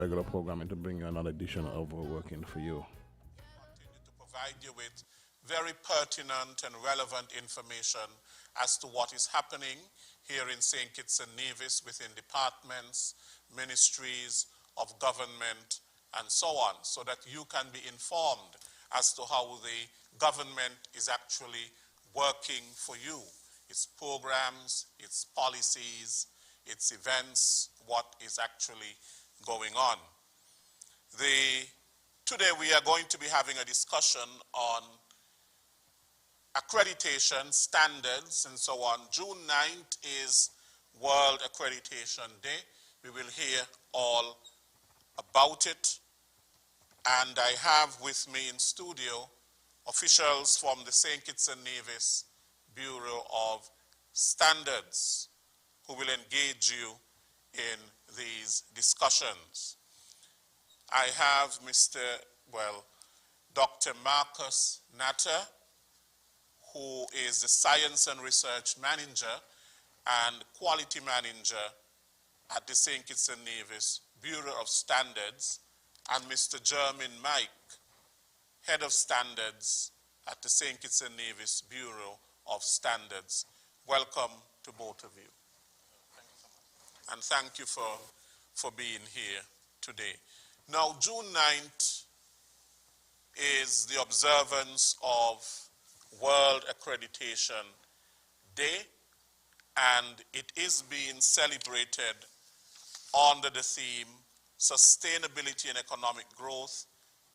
regular programming to bring you another edition of Working for You. Continue to provide you with very pertinent and relevant information as to what is happening here in St. Kitts and Nevis within departments, ministries of government, and so on, so that you can be informed as to how the government is actually working for you, its programs, its policies, its events, what is actually going on. Today we are going to be having a discussion on accreditation standards and so on. June 9th is World Accreditation Day. We will hear all about it. And I have with me in studio officials from the St. Kitts and Nevis Bureau of Standards who will engage you in these discussions. I have Dr. Marcus Natter, who is the Science and Research Manager and Quality Manager at the St. Kitts and Nevis Bureau of Standards, and Mr. Jermin Mike, Head of Standards at the St. Kitts and Nevis Bureau of Standards. Welcome to both of you. And thank you for being here today. Now, June 9th is the observance of World Accreditation Day, and it is being celebrated under the theme Sustainability and Economic Growth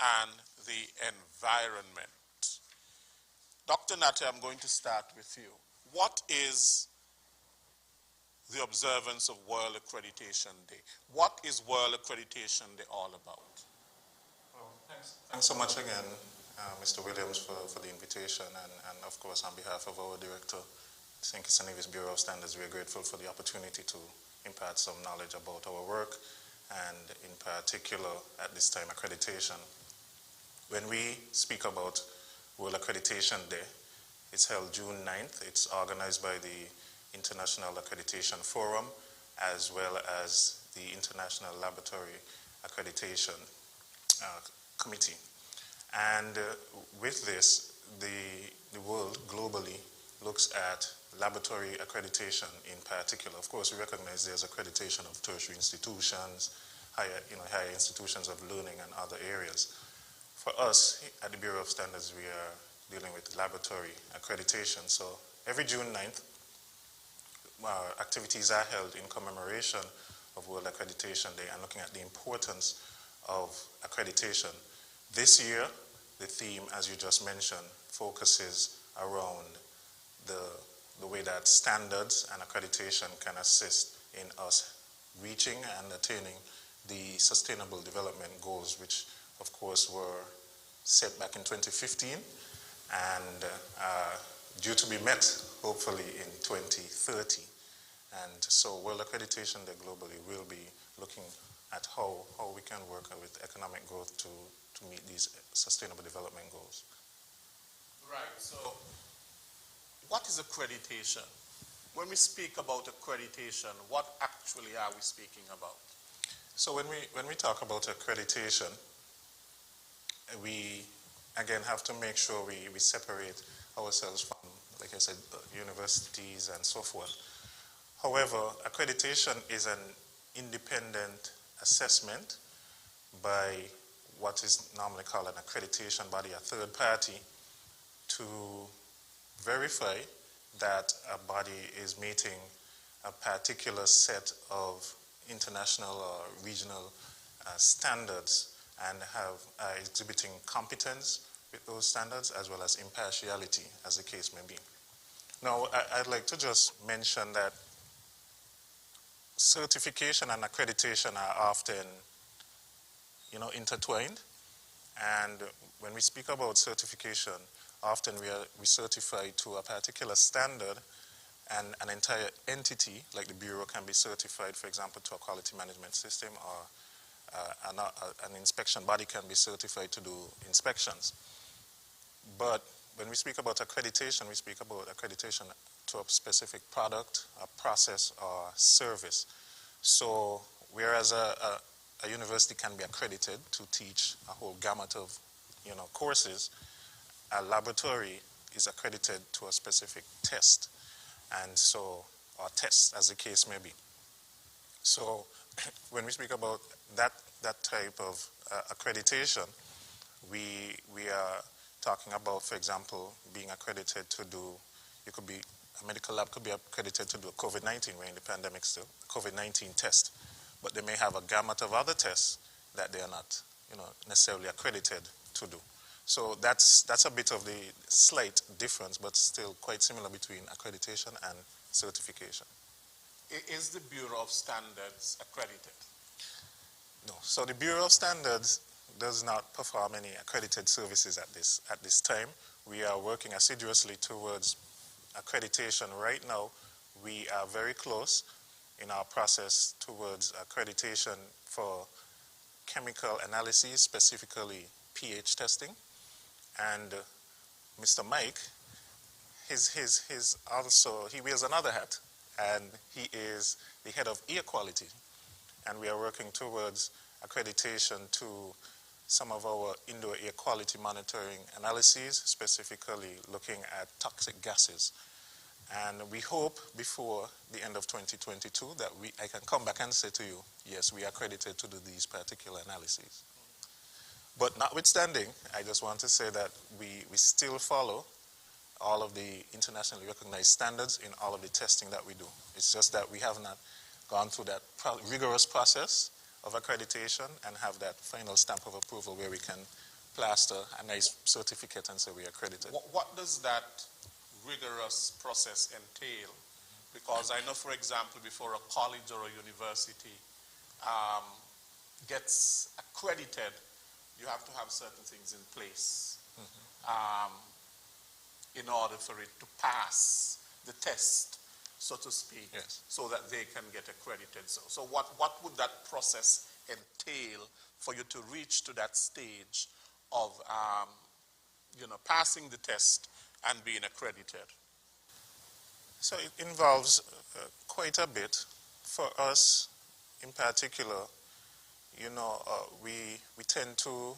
and the Environment. Dr. Natter, I'm going to start with you. What is the observance of World Accreditation Day? What is World Accreditation Day all about? Well, thanks so much again, Mr. Williams, for the invitation, and of course on behalf of our director, St. Kitts and Nevis Bureau of Standards, we are grateful for the opportunity to impart some knowledge about our work, and in particular at this time accreditation. When we speak about World Accreditation Day, it's held June 9th. It's organized by the International Accreditation Forum as well as the International Laboratory Accreditation Committee. And with this, the world globally looks at laboratory accreditation in particular. Of course, we recognize there's accreditation of tertiary institutions, higher institutions of learning and other areas. For us, at the Bureau of Standards, we are dealing with laboratory accreditation. So every June 9th, activities are held in commemoration of World Accreditation Day and looking at the importance of accreditation. This year, the theme, as you just mentioned, focuses around the way that standards and accreditation can assist in us reaching and attaining the Sustainable Development Goals, which of course were set back in 2015 and due to be met hopefully in 2030. And so World Accreditation Day globally will be looking at how we can work with economic growth to meet these Sustainable Development Goals. Right, so what is accreditation? When we speak about accreditation, what actually are we speaking about? So when we talk about accreditation, we again have to make sure we separate ourselves from, like I said, universities and so forth. However, accreditation is an independent assessment by what is normally called an accreditation body, a third party, to verify that a body is meeting a particular set of international or regional standards and exhibiting competence with those standards as well as impartiality, as the case may be. Now, I'd like to just mention that certification and accreditation are often, intertwined. And when we speak about certification, often we certify to a particular standard, and an entire entity, like the Bureau, can be certified, for example, to a quality management system, or an inspection body can be certified to do inspections. But when we speak about accreditation, we speak about accreditation to a specific product, a process, or service. So whereas a university can be accredited to teach a whole gamut of, courses, a laboratory is accredited to a specific test, and so, or tests, as the case may be. So, when we speak about that type of accreditation, we are talking about, for example, being accredited to do. A medical lab could be accredited to do a COVID-19, we're in the pandemic still, COVID-19 test, but they may have a gamut of other tests that they are not, necessarily accredited to do. So that's a bit of the slight difference, but still quite similar between accreditation and certification. Is the Bureau of Standards accredited? No. So the Bureau of Standards does not perform any accredited services at this time. We are working assiduously towards accreditation. Right now, we are very close in our process towards accreditation for chemical analysis, specifically pH testing. And Mr. Mike, he wears another hat, and he is the head of air quality. And we are working towards accreditation to some of our indoor air quality monitoring analyses, specifically looking at toxic gases. And we hope before the end of 2022 that I can come back and say to you, yes, we are accredited to do these particular analyses. But notwithstanding, I just want to say that we still follow all of the internationally recognized standards in all of the testing that we do. It's just that we have not gone through that rigorous process of accreditation and have that final stamp of approval where we can plaster a nice certificate and say we are accredited. What does that rigorous process entail? Because I know, for example, before a college or a university gets accredited, you have to have certain things in place in order for it to pass the test, so to speak, yes, so that they can get accredited. So what would that process entail for you to reach to that stage of passing the test and being accredited? So it involves quite a bit. For us, in particular, we tend to,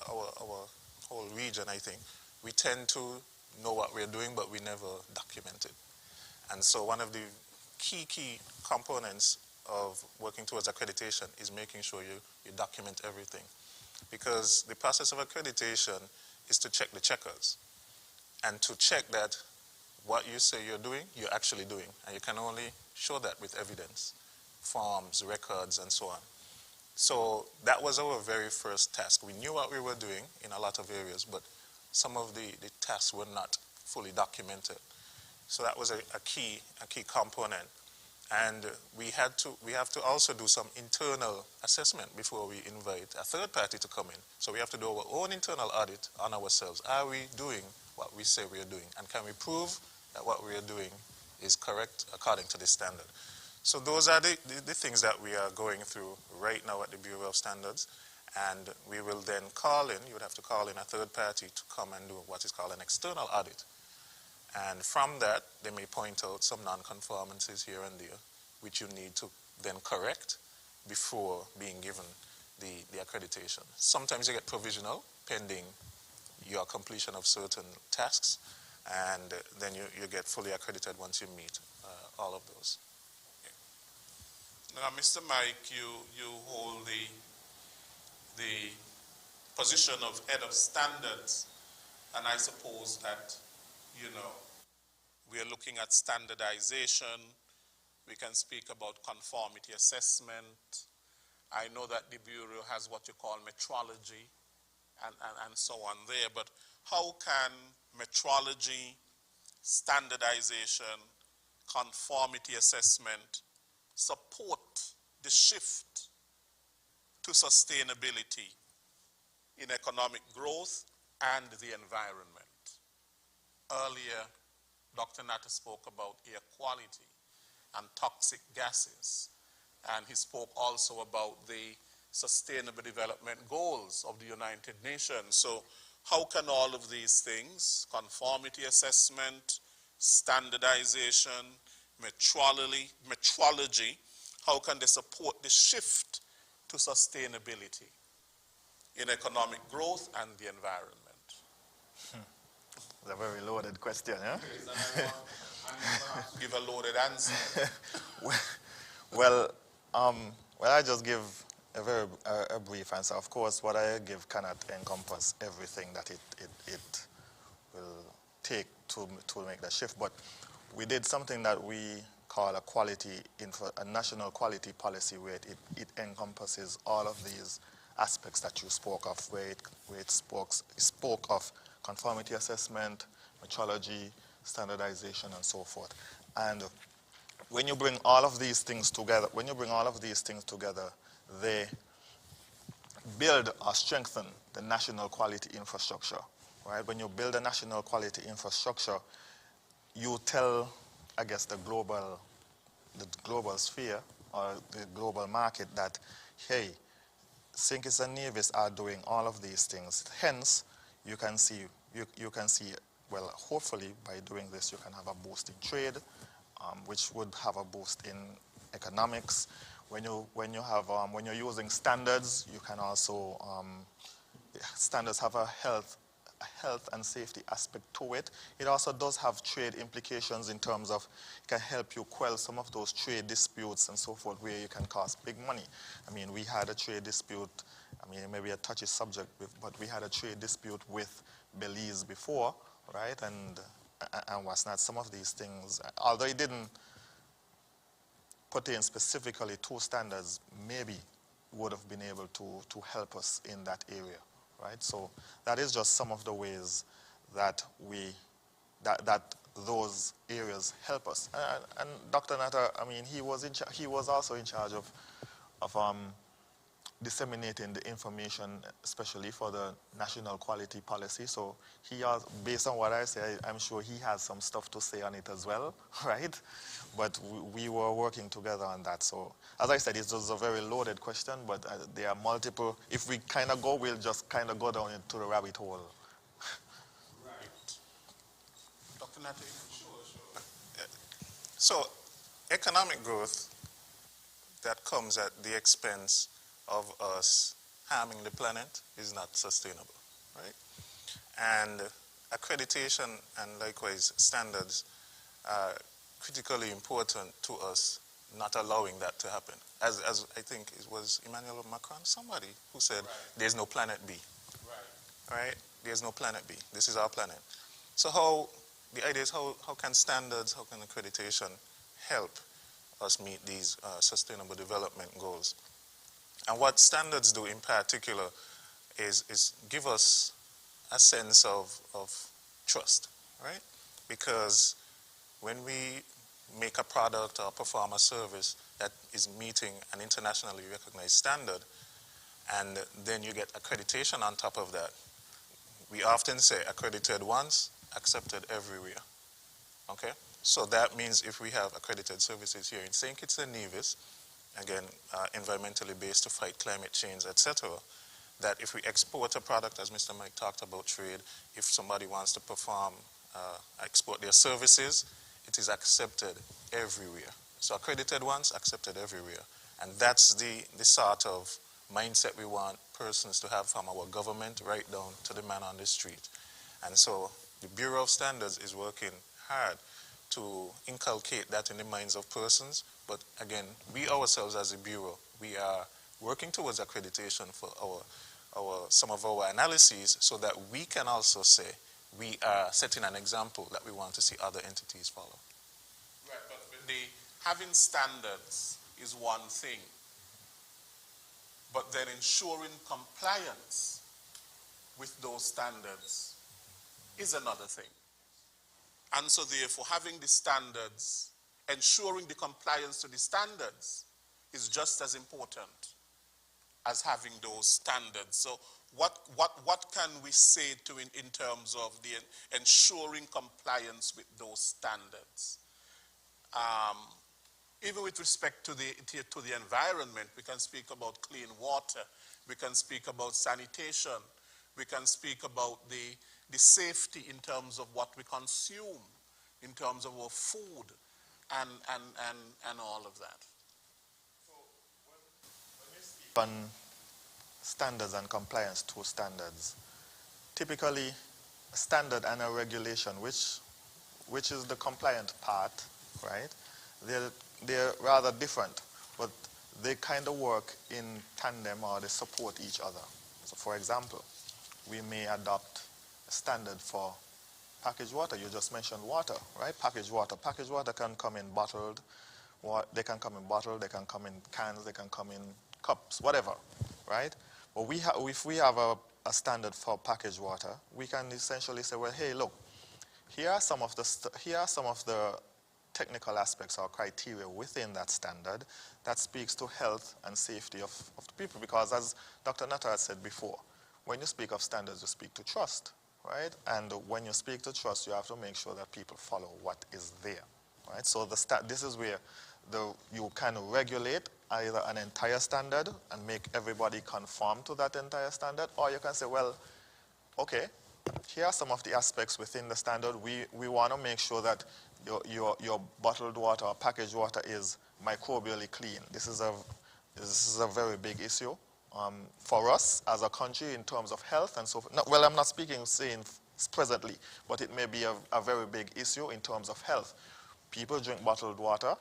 our whole region, I think, we tend to know what we're doing, but we never document it. And so one of the key components of working towards accreditation is making sure you document everything. Because the process of accreditation is to check the checkers and to check that what you say you're doing, you're actually doing. And you can only show that with evidence, forms, records, and so on. So that was our very first task. We knew what we were doing in a lot of areas, but some of the tasks were not fully documented. So that was a key component. And we have to also do some internal assessment before we invite a third party to come in. So we have to do our own internal audit on ourselves. Are we doing what we say we are doing? And can we prove that what we are doing is correct according to the standard? So those are the things that we are going through right now at the Bureau of Standards. And we will then call in, you would have to call in a third party to come and do what is called an external audit. And from that, they may point out some non-conformances here and there, which you need to then correct before being given the accreditation. Sometimes you get provisional, pending your completion of certain tasks, and then you get fully accredited once you meet all of those. Now, Mr. Mike, you hold the position of head of standards, and I suppose that, we are looking at standardization. We can speak about conformity assessment. I know that the Bureau has what you call metrology and so on there, but how can metrology, standardization, conformity assessment support the shift to sustainability in economic growth and the environment? Earlier, Dr. Natta spoke about air quality and toxic gases, and he spoke also about the Sustainable Development Goals of the United Nations. So how can all of these things, conformity assessment, standardization, metrology, how can they support the shift to sustainability in economic growth and the environment? It's a very loaded question, yeah? Give a loaded answer. Well, I just give a very a brief answer. Of course, what I give cannot encompass everything that it will take to make the shift. But we did something that we call a national quality policy, where it encompasses all of these aspects that you spoke of, where it spoke of conformity assessment, metrology, standardization, and so forth. And when you bring all of these things together, they build or strengthen the national quality infrastructure, right? When you build a national quality infrastructure, you tell, I guess, the global sphere or the global market that, hey, Sinkis and Nevis are doing all of these things. Hence, you can see, well, hopefully by doing this, you can have a boost in trade, which would have a boost in economics. When you're using standards, you can also, standards have a health and safety aspect to it. It also does have trade implications in terms of it can help you quell some of those trade disputes and so forth, where you can cost big money. I mean, we had a trade dispute, I mean, maybe a touchy subject, but we had a trade dispute with Belize before, right? And what's not, some of these things, although it didn't pertain specifically to standards, maybe would have been able to help us in that area, right? So that is just some of the ways that that those areas help us. And Dr. Natta, I mean, he was also in charge of disseminating the information, especially for the national quality policy. So he has, based on what I say, I'm sure he has some stuff to say on it as well, right? But we were working together on that. So as I said, it was a very loaded question, but there are multiple. If we kind of go, we'll just kind of go down into the rabbit hole. Right. Dr. Nati? Sure. So economic growth that comes at the expense of us harming the planet is not sustainable, right? And accreditation and likewise standards are critically important to us not allowing that to happen. As I think it was Emmanuel Macron, somebody who said, right, there's no planet B. Right? There's no planet B. This is our planet. So the idea is how can standards, how can accreditation help us meet these sustainable development goals? And what standards do in particular is give us a sense of trust, right? Because when we make a product or perform a service that is meeting an internationally recognized standard, and then you get accreditation on top of that, we often say accredited once, accepted everywhere, okay? So that means if we have accredited services here in St. Kitts and Nevis, again, environmentally based to fight climate change, etc., that if we export a product, as Mr. Mike talked about trade, if somebody wants to perform, export their services, it is accepted everywhere. So accredited once, accepted everywhere. And that's the sort of mindset we want persons to have from our government right down to the man on the street. And so the Bureau of Standards is working hard to inculcate that in the minds of persons. But again, we ourselves as a Bureau, we are working towards accreditation for some of our analyses so that we can also say we are setting an example that we want to see other entities follow. Right, but having standards is one thing, but then ensuring compliance with those standards is another thing. And so therefore, having the standards, ensuring the compliance to the standards is just as important as having those standards. So what can we say in terms of the ensuring compliance with those standards? Even with respect to the environment, we can speak about clean water, we can speak about sanitation, we can speak about the safety in terms of what we consume, in terms of our food, and all of that. So when we speak on standards and compliance to standards. Typically, a standard and a regulation, which is the compliant part, right? They're rather different, but they kind of work in tandem or they support each other. So for example, we may adopt a standard for packaged water. You just mentioned water, right? Packaged water. Packaged water can come in bottled, they can come in bottled, they can come in cans, they can come in cups, whatever, right? But if we have a standard for packaged water, we can essentially say, well, hey, look, here are some of the technical aspects or criteria within that standard that speaks to health and safety of the people. Because as Dr. Natta has said before, when you speak of standards, you speak to trust, right? And when you speak to trust, you have to make sure that people follow what is there, right? So this is where you can regulate either an entire standard and make everybody conform to that entire standard, or you can say, well, okay, here are some of the aspects within the standard. We want to make sure that your bottled water or packaged water is microbially clean. This is a very big issue for us as a country in terms of health and so forth. Well, I'm not saying presently, but it may be a very big issue in terms of health. People drink bottled water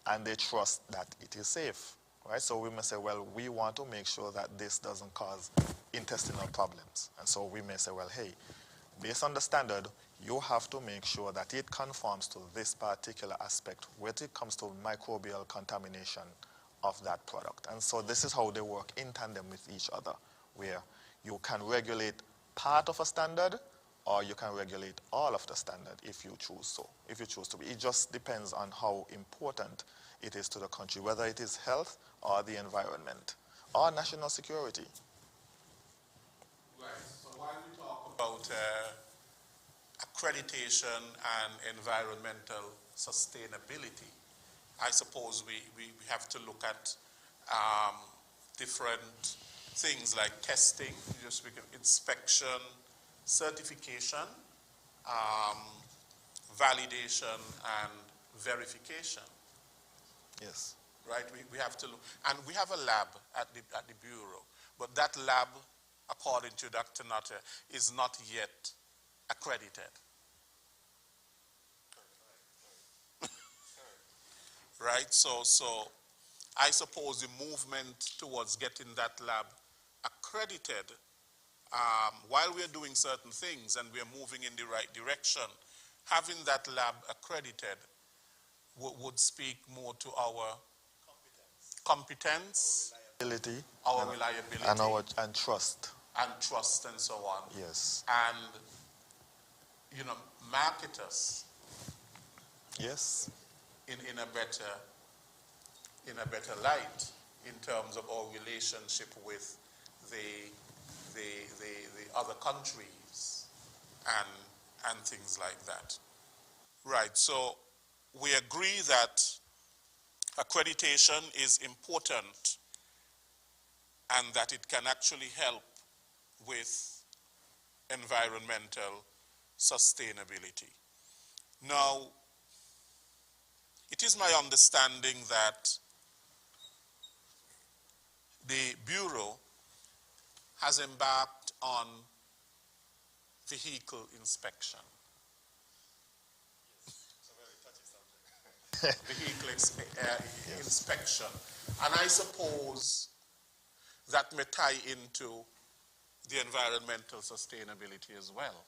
and they trust that it is safe, right? So we may say, well, we want to make sure that this doesn't cause intestinal problems. And so we may say, well, hey, based on the standard, you have to make sure that it conforms to this particular aspect when it comes to microbial contamination of that product. And so this is how they work in tandem with each other, where you can regulate part of a standard or you can regulate all of the standard if you choose so, if you choose to be. It just depends on how important it is to the country, whether it is health or the environment or national security. Right, so while we talk about accreditation and environmental sustainability, I suppose we have to look at different things like testing, just speak of inspection, certification, validation, and verification. Yes. Right, we have to look, and we have a lab at the Bureau, but that lab, according to Dr. Nutter, is not yet accredited. Right, so I suppose the movement towards getting that lab accredited, while we're doing certain things and we're moving in the right direction, having that lab accredited would speak more to our competence, our reliability, and trust. And trust and so on. Yes. And, you know, market us. Yes. In a better light in terms of our relationship with the other countries and things like that. Right, so we agree that accreditation is important and that it can actually help with environmental sustainability. Now, it is my understanding that the Bureau has embarked on vehicle inspection. It's a very touchy subject. Vehicle inspection. And I suppose that may tie into the environmental sustainability as well.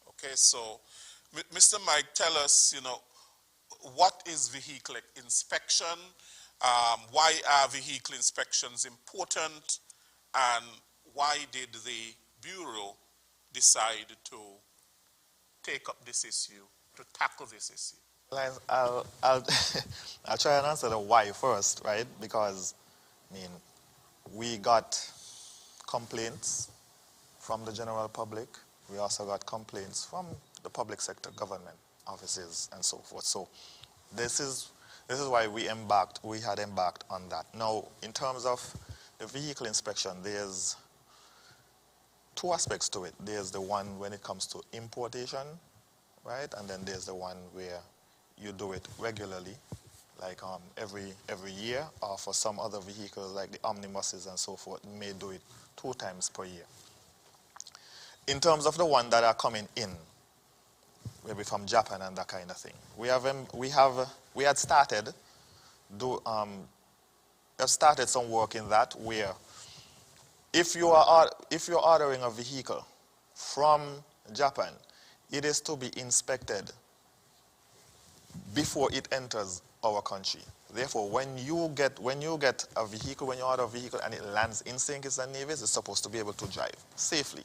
Okay, so Mr. Mike, tell us, you know, what is vehicle inspection? Why are vehicle inspections important? And why did the Bureau decide to take up this issue, to tackle this issue? Well, I'll try and answer the why first, right? Because, I mean, we got complaints from the general public. We also got complaints from the public sector, government offices, and so forth. So this is why we had embarked on that. Now, in terms of the vehicle inspection, there's two aspects to it. There's the one when it comes to importation, right? And then there's the one where you do it regularly, like every year, or for some other vehicles like the omnibuses and so forth, may do it 2 times per year. In terms of the ones that are coming in, maybe from Japan and that kind of thing, we had started some work in that, where if you're ordering a vehicle from Japan, it is to be inspected before it enters our country. Therefore, when you get a vehicle, when you order a vehicle and it lands in St. Kitts and Nevis, it's supposed to be able to drive safely.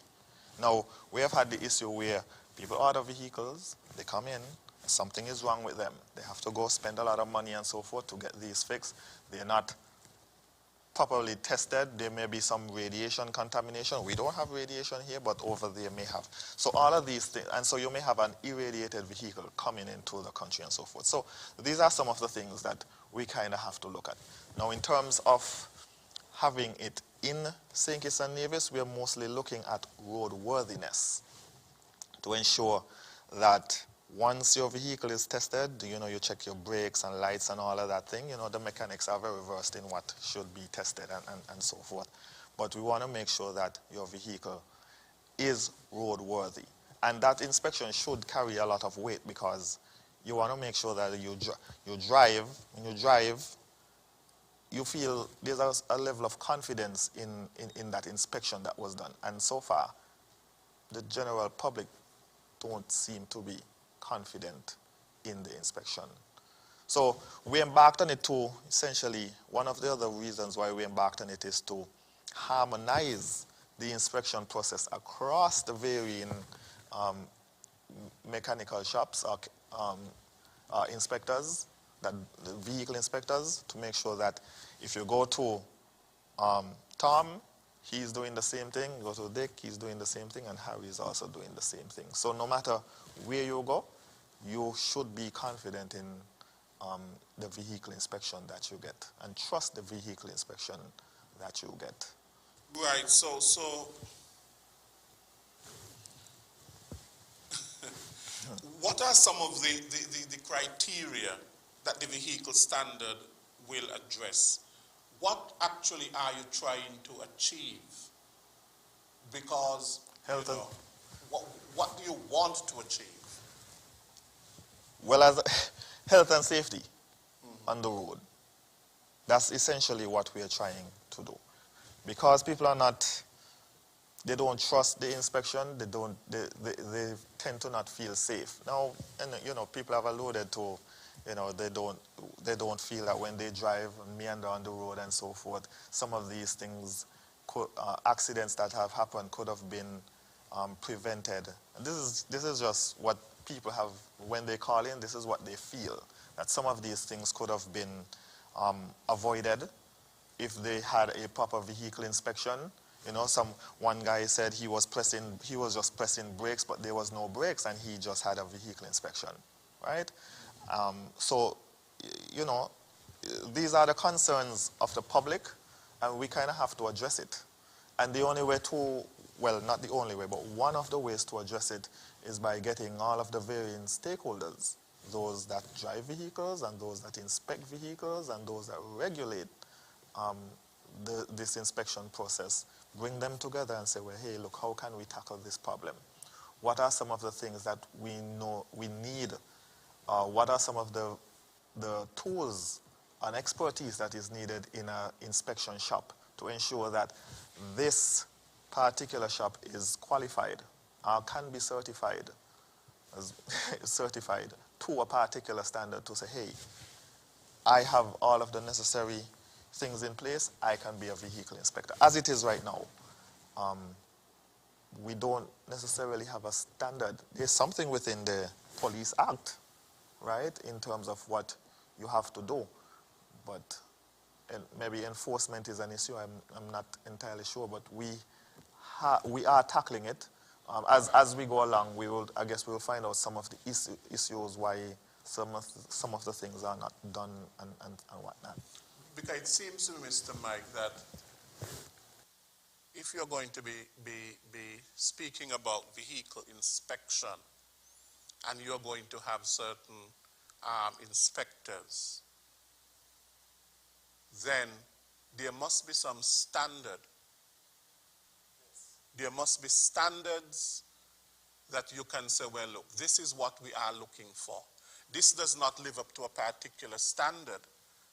Now, we have had the issue where people order vehicles, they come in, something is wrong with them. They have to go spend a lot of money and so forth to get these fixed. They're not properly tested. There may be some radiation contamination. We don't have radiation here, but over there may have. So all of these things, and so you may have an irradiated vehicle coming into the country and so forth. So these are some of the things that we kind of have to look at. Now, in terms of having it in St. Kitts and Nevis, we are mostly looking at roadworthiness to ensure that once your vehicle is tested, you check your brakes and lights and all of that thing. The mechanics are very versed in what should be tested and so forth. But we want to make sure that your vehicle is roadworthy. And that inspection should carry a lot of weight, because you want to make sure that when you drive, you feel there's a level of confidence in that inspection that was done. And so far, the general public don't seem to be confident in the inspection. So we embarked on it to, essentially, one of the other reasons why we embarked on it is to harmonize the inspection process across the varying mechanical shops or inspectors, the vehicle inspectors, to make sure that if you go to Tom, he's doing the same thing. Go to Dick, he's doing the same thing, and Harry is also doing the same thing. So no matter where you go, you should be confident in the vehicle inspection that you get, and trust the vehicle inspection that you get. Right, so what are some of the criteria that the vehicle standard will address? What actually are you trying to achieve? Because, what do you want to achieve? Well, as health and safety on the road, that's essentially what we are trying to do. Because people they don't trust the inspection, they tend to not feel safe. Now, and people have alluded to, they don't feel that when they drive and meander on the road and so forth, some of these things, accidents that have happened could have been prevented. And this is just what people have, when they call in, this is what they feel, that some of these things could have been avoided if they had a proper vehicle inspection. One guy said he was just pressing brakes, but there was no brakes, and he just had a vehicle inspection, right? So, these are the concerns of the public, and we kind of have to address it. And the only way well, not the only way, but one of the ways to address it is by getting all of the varying stakeholders, those that drive vehicles and those that inspect vehicles and those that regulate this inspection process, bring them together and say, well, hey, look, how can we tackle this problem? What are some of the things that we know we need? What are some of the tools and expertise that is needed in an inspection shop to ensure that this particular shop is qualified or can be certified to a particular standard, to say, hey, I have all of the necessary things in place, I can be a vehicle inspector. As it is right now, we don't necessarily have a standard. There's something within the Police Act, right, in terms of what you have to do, but maybe enforcement is an issue. I'm not entirely sure, but we are tackling it. As we go along, I guess we'll find out some of the issues why some of the things are not done and whatnot. Because it seems to me, Mr. Mike, that if you're going to be speaking about vehicle inspection, and you're going to have certain inspectors, then there must be some standard. There must be standards that you can say, well, look, this is what we are looking for. This does not live up to a particular standard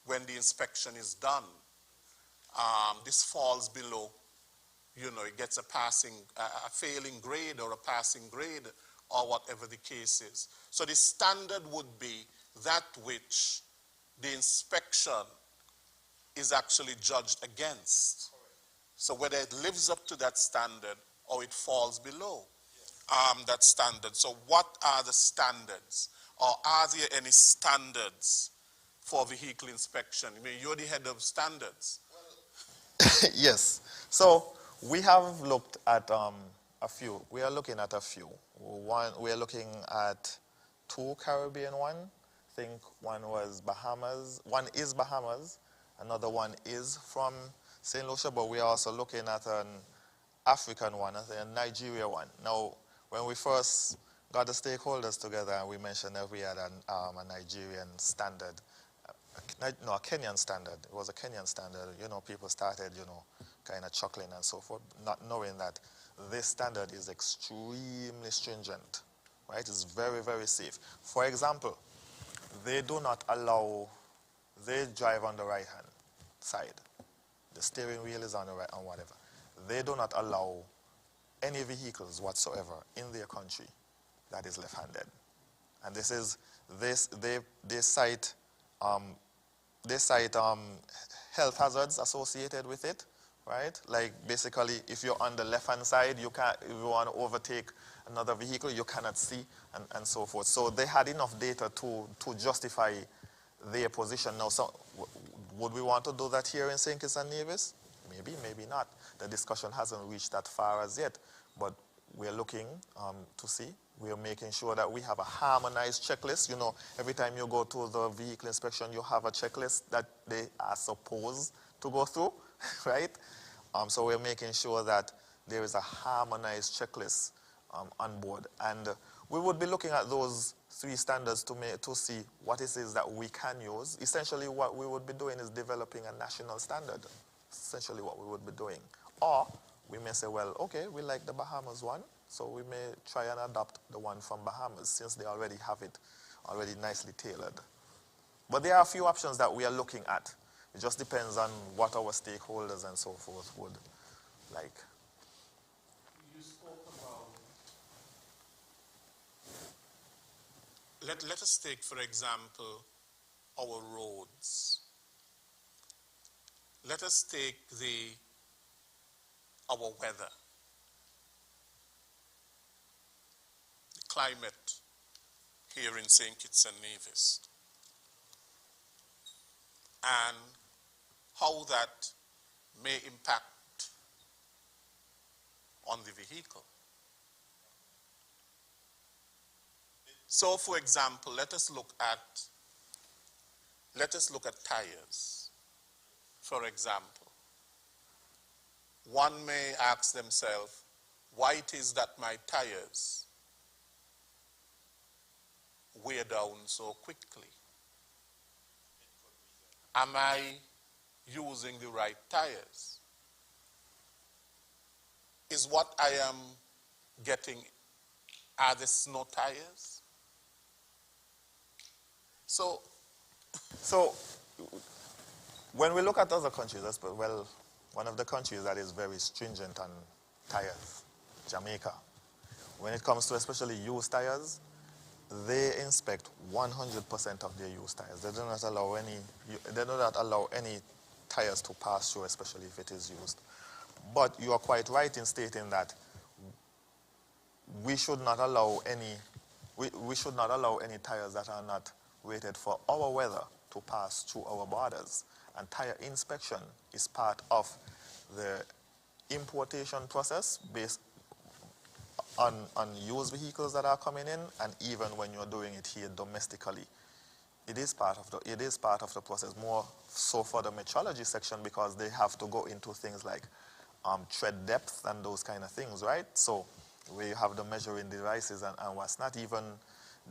when the inspection is done. This falls below, you know, it gets a failing grade or a passing grade or whatever the case is. So the standard would be that which the inspection is actually judged against. So whether it lives up to that standard or it falls below that standard. So what are the standards? Or are there any standards for vehicle inspection? I mean, you're the head of standards. Yes. So we have looked at a few. We are looking at a few. One, we are looking at 2 Caribbean one. I think one was Bahamas. One is Bahamas. Another one is from St. Lucia, but we are also looking at an African one, a Nigeria one. Now, when we first got the stakeholders together and we mentioned that we had a Nigerian standard, a Kenyan standard. It was a Kenyan standard. You know, people started, you know, kind of chuckling and so forth, not knowing that this standard is extremely stringent, right? It's very, very safe. For example, they do not allow, they drive on the right-hand side. The steering wheel is on the right, and whatever. They do not allow any vehicles whatsoever in their country that is left-handed. And this is, they cite health hazards associated with it, right? Like basically, if you're on the left-hand side, you can't, if you want to overtake another vehicle, you cannot see, and so forth. So they had enough data to justify their position. Now, so, would we want to do that here in St. Kitts and Nevis? Maybe, maybe not. The discussion hasn't reached that far as yet, but we're looking to see. We're making sure that we have a harmonized checklist. You know, every time you go to the vehicle inspection, you have a checklist that they are supposed to go through, right? So we're making sure that there is a harmonized checklist on board. And we would be looking at those 3 standards to see what it is that we can use. Essentially, what we would be doing is developing a national standard. Essentially what we would be doing. Or we may say, well, okay, we like the Bahamas one, so we may try and adopt the one from Bahamas since they already have it already nicely tailored. But there are a few options that we are looking at. It just depends on what our stakeholders and so forth would like. You spoke about, let us take, for example, our roads. Let us take our weather, the climate here in St. Kitts and Nevis, and how that may impact on the vehicle. So, for example, let us look at tires. For example, one may ask themselves, why it is that my tires wear down so quickly? Am I using the right tires? Is what I am getting, are the snow tires? So when we look at other countries, well, one of the countries that is very stringent on tires, Jamaica. When it comes to especially used tires, they inspect 100% of their used tires. They do not allow any tires to pass through, especially if it is used. But you are quite right in stating that we should not allow any tires that are not rated for our weather to pass through our borders. And tire inspection is part of the importation process based on used vehicles that are coming in, and even when you're doing it here domestically. It is part of the process, more so for the metrology section, because they have to go into things like tread depth and those kind of things, right? So we have the measuring devices and what's not. Even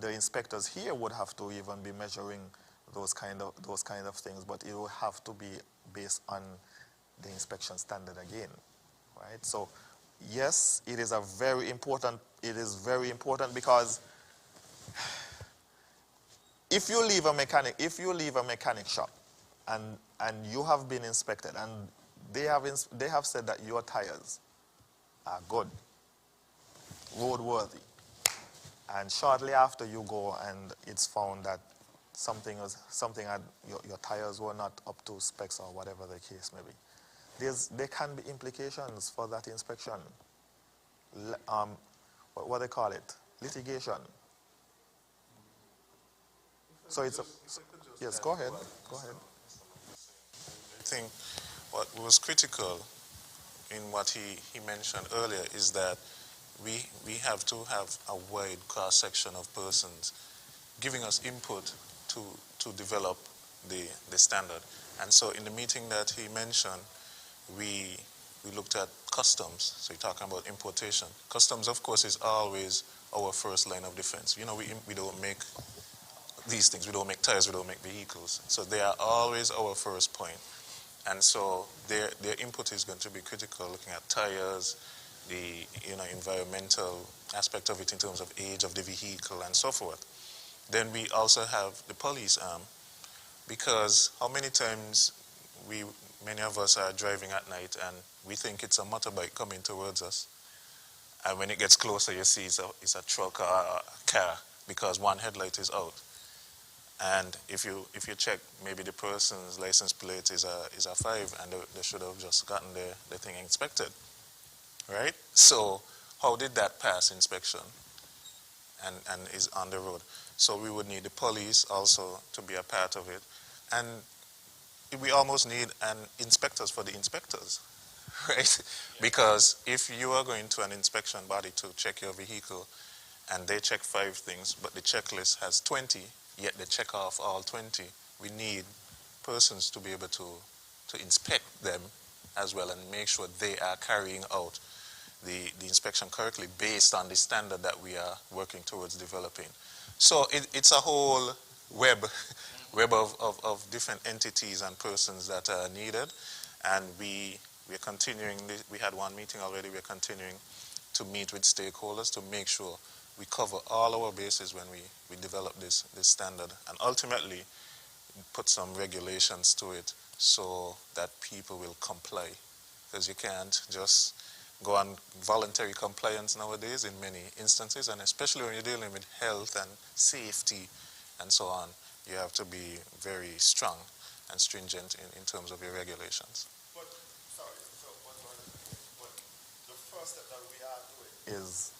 the inspectors here would have to even be measuring those kind of things, but it will have to be based on the inspection standard again, right? So yes, it is very important because if you leave a mechanic shop and you have been inspected and they have said that your tires are good, roadworthy, and shortly after you go and it's found that your tires were not up to specs or whatever the case may be, there can be implications for that inspection. What they call it? Litigation. So it's a, yes, go ahead. Go ahead. I think what was critical in what he mentioned earlier is that we have to have a wide cross-section of persons giving us input to develop the standard. And so in the meeting that he mentioned, we looked at customs. So you're talking about importation. Customs, of course, is always our first line of defense. You know, we don't make these things. We don't make tires, we don't make vehicles. So they are always our first point. And so their input is going to be critical, looking at tires, the environmental aspect of it in terms of age of the vehicle and so forth. Then we also have the police arm, because how many times many of us are driving at night and we think it's a motorbike coming towards us, and when it gets closer you see it's a truck or a car because one headlight is out. And if you check, maybe the person's license plate is a 5 and they should have just gotten the thing inspected, right? So how did that pass inspection and is on the road? So we would need the police also to be a part of it. And we almost need inspectors for the inspectors, right? Because if you are going to an inspection body to check your vehicle and they check 5 things, but the checklist has 20, yet they check off all 20, we need persons to be able to inspect them as well and make sure they are carrying out the inspection correctly based on the standard that we are working towards developing. So it's a whole web of different entities and persons that are needed, and we are continuing. We had one meeting already. We are continuing to meet with stakeholders to make sure we cover all our bases when we develop this standard, and ultimately put some regulations to it so that people will comply, because you can't just go on voluntary compliance nowadays in many instances, and especially when you're dealing with health and safety and so on, you have to be very strong and stringent in terms of your regulations. But the first step that we are doing is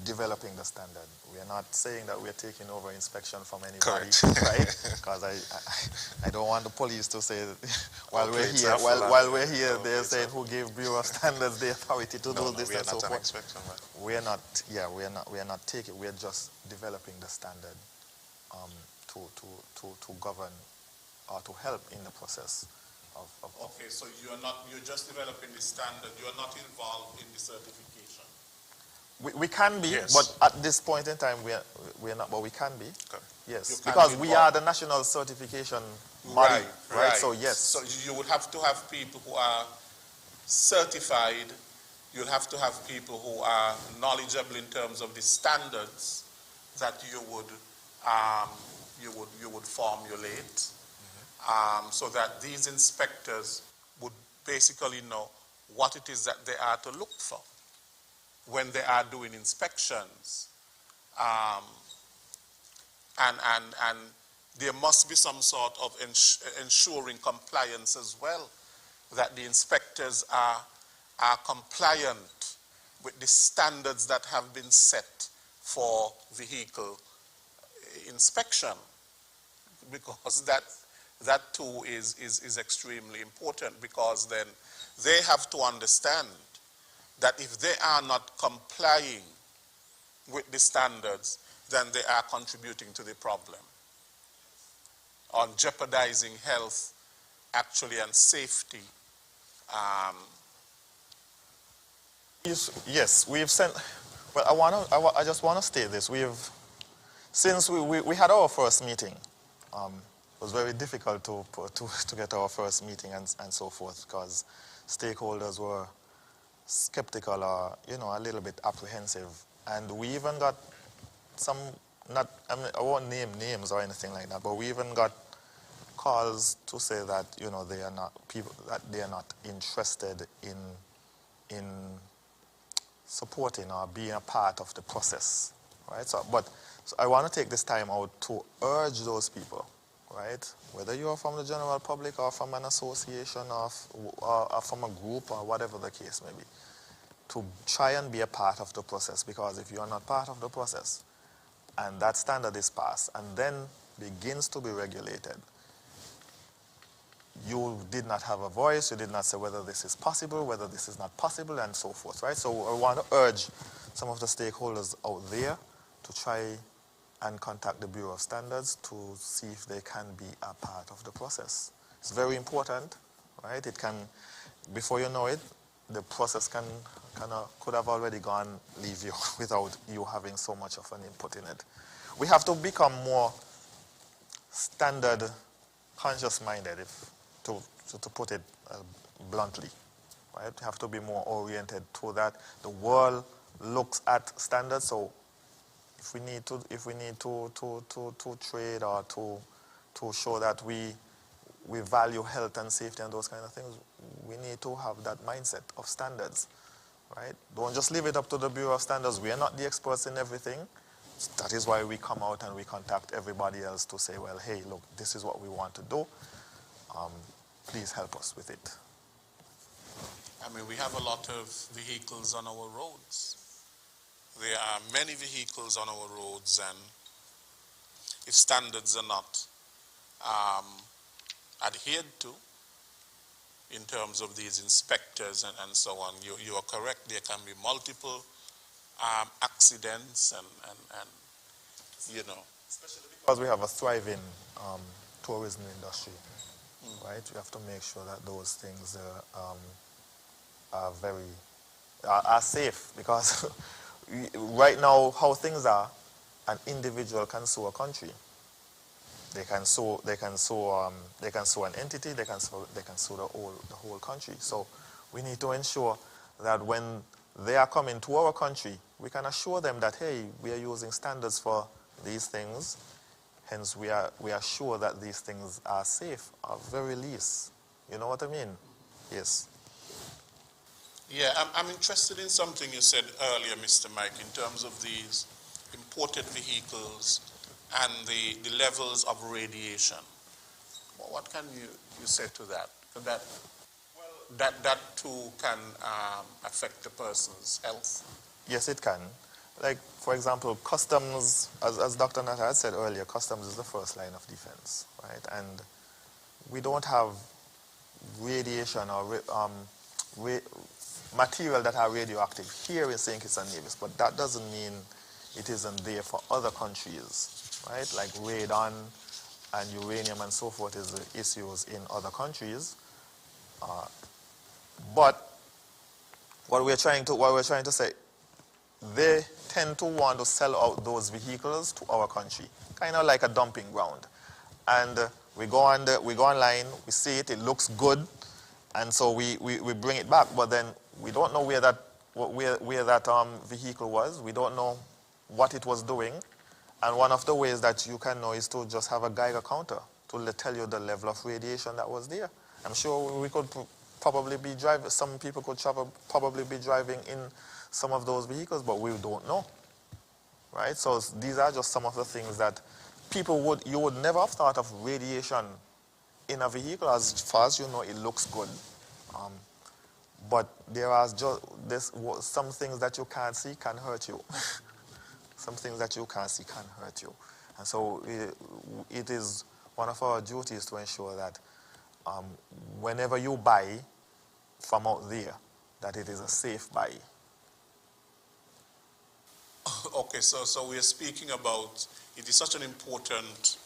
developing the standard. We are not saying that we are taking over inspection from anybody, Correct. right? Because I don't want the police to say that while we're here, they're saying who gave Bureau of Standards the authority to do this and so forth. Inspection, right? We are not taking. We are just developing the standard to govern or to help in the process of. Okay, so you're just developing the standard. You are not involved in the certification. We can be, yes. But at this point in time, we are not, but we can be. Okay. Yes, can because be we are the national certification body, right? So yes. So you would have to have people who are certified. You'll have to have people who are knowledgeable in terms of the standards that you would formulate, so that these inspectors would basically know what it is that they are to look for when they are doing inspections. And there must be some sort of ensuring compliance as well, that the inspectors are compliant with the standards that have been set for vehicle inspection, because that too is extremely important, because then they have to understand that if they are not complying with the standards, then they are contributing to the problem, on jeopardizing health actually and safety. Yes, we've sent. Well, I just want to state this. Since we had our first meeting was very difficult to get our first meeting and so forth, because stakeholders were skeptical or, you know, a little bit apprehensive. And we even got some, not, I mean, I won't name names or anything like that, but we even got calls to say that, you know, they are not people, that they are not interested in supporting or being a part of the process, right? So I want to take this time out to urge those people, right? Whether you are from the general public or from an association or from a group or whatever the case may be, to try and be a part of the process, because if you are not part of the process and that standard is passed and then begins to be regulated, you did not have a voice, you did not say whether this is possible, whether this is not possible, and so forth, right? So I want to urge some of the stakeholders out there to try and contact the Bureau of Standards to see if they can be a part of the process. It's very important, right? It can, before you know it, the process could have already gone leave you without you having so much of an input in it. We have to become more standard conscious minded, to put it bluntly, right? We have to be more oriented to that. The world looks at standards, so if we need to trade or to show that we value health and safety and those kind of things, we need to have that mindset of standards, right? Don't just leave it up to the Bureau of Standards. We are not the experts in everything. That is why we come out and we contact everybody else to say, well, hey, look, this is what we want to do. Please help us with it. I mean, we have a lot of vehicles on our roads. There are many vehicles on our roads, and if standards are not adhered to in terms of these inspectors and so on, you are correct. There can be multiple accidents and you know. Especially because we have a thriving tourism industry, right? We have to make sure that those things are safe, because right now, how things are, an individual can sue a country. They can sue an entity. They can sue the whole country. So we need to ensure that when they are coming to our country, we can assure them that, hey, we are using standards for these things. Hence, we are sure that these things are safe, at very least. You know what I mean? Yes. Yeah, I'm interested in something you said earlier, Mr. Mike, in terms of these imported vehicles and the levels of radiation. Well, what can you say to that? That too can affect the person's health. Yes, it can. Like, for example, customs, as Dr. Nath had said earlier, customs is the first line of defense, right? And we don't have radiation or material that are radioactive here in St. Kitts and Nevis, but that doesn't mean it isn't there for other countries, right? Like radon and uranium and so forth is the issues in other countries. But what we're trying to say, they tend to want to sell out those vehicles to our country, kind of like a dumping ground. And we go online, we see it, it looks good, and so we bring it back. But then we don't know where that vehicle was. We don't know what it was doing. And one of the ways that you can know is to just have a Geiger counter to tell you the level of radiation that was there. I'm sure we could probably be driving, some people could probably be driving in some of those vehicles, but we don't know, right? So these are just some of the things that you would never have thought of radiation in a vehicle. As far as you know, it looks good. But there are some things that you can't see can hurt you. Some things that you can't see can hurt you. And so it is one of our duties to ensure that whenever you buy from out there, that it is a safe buy. Okay, so we are speaking about, it is such an important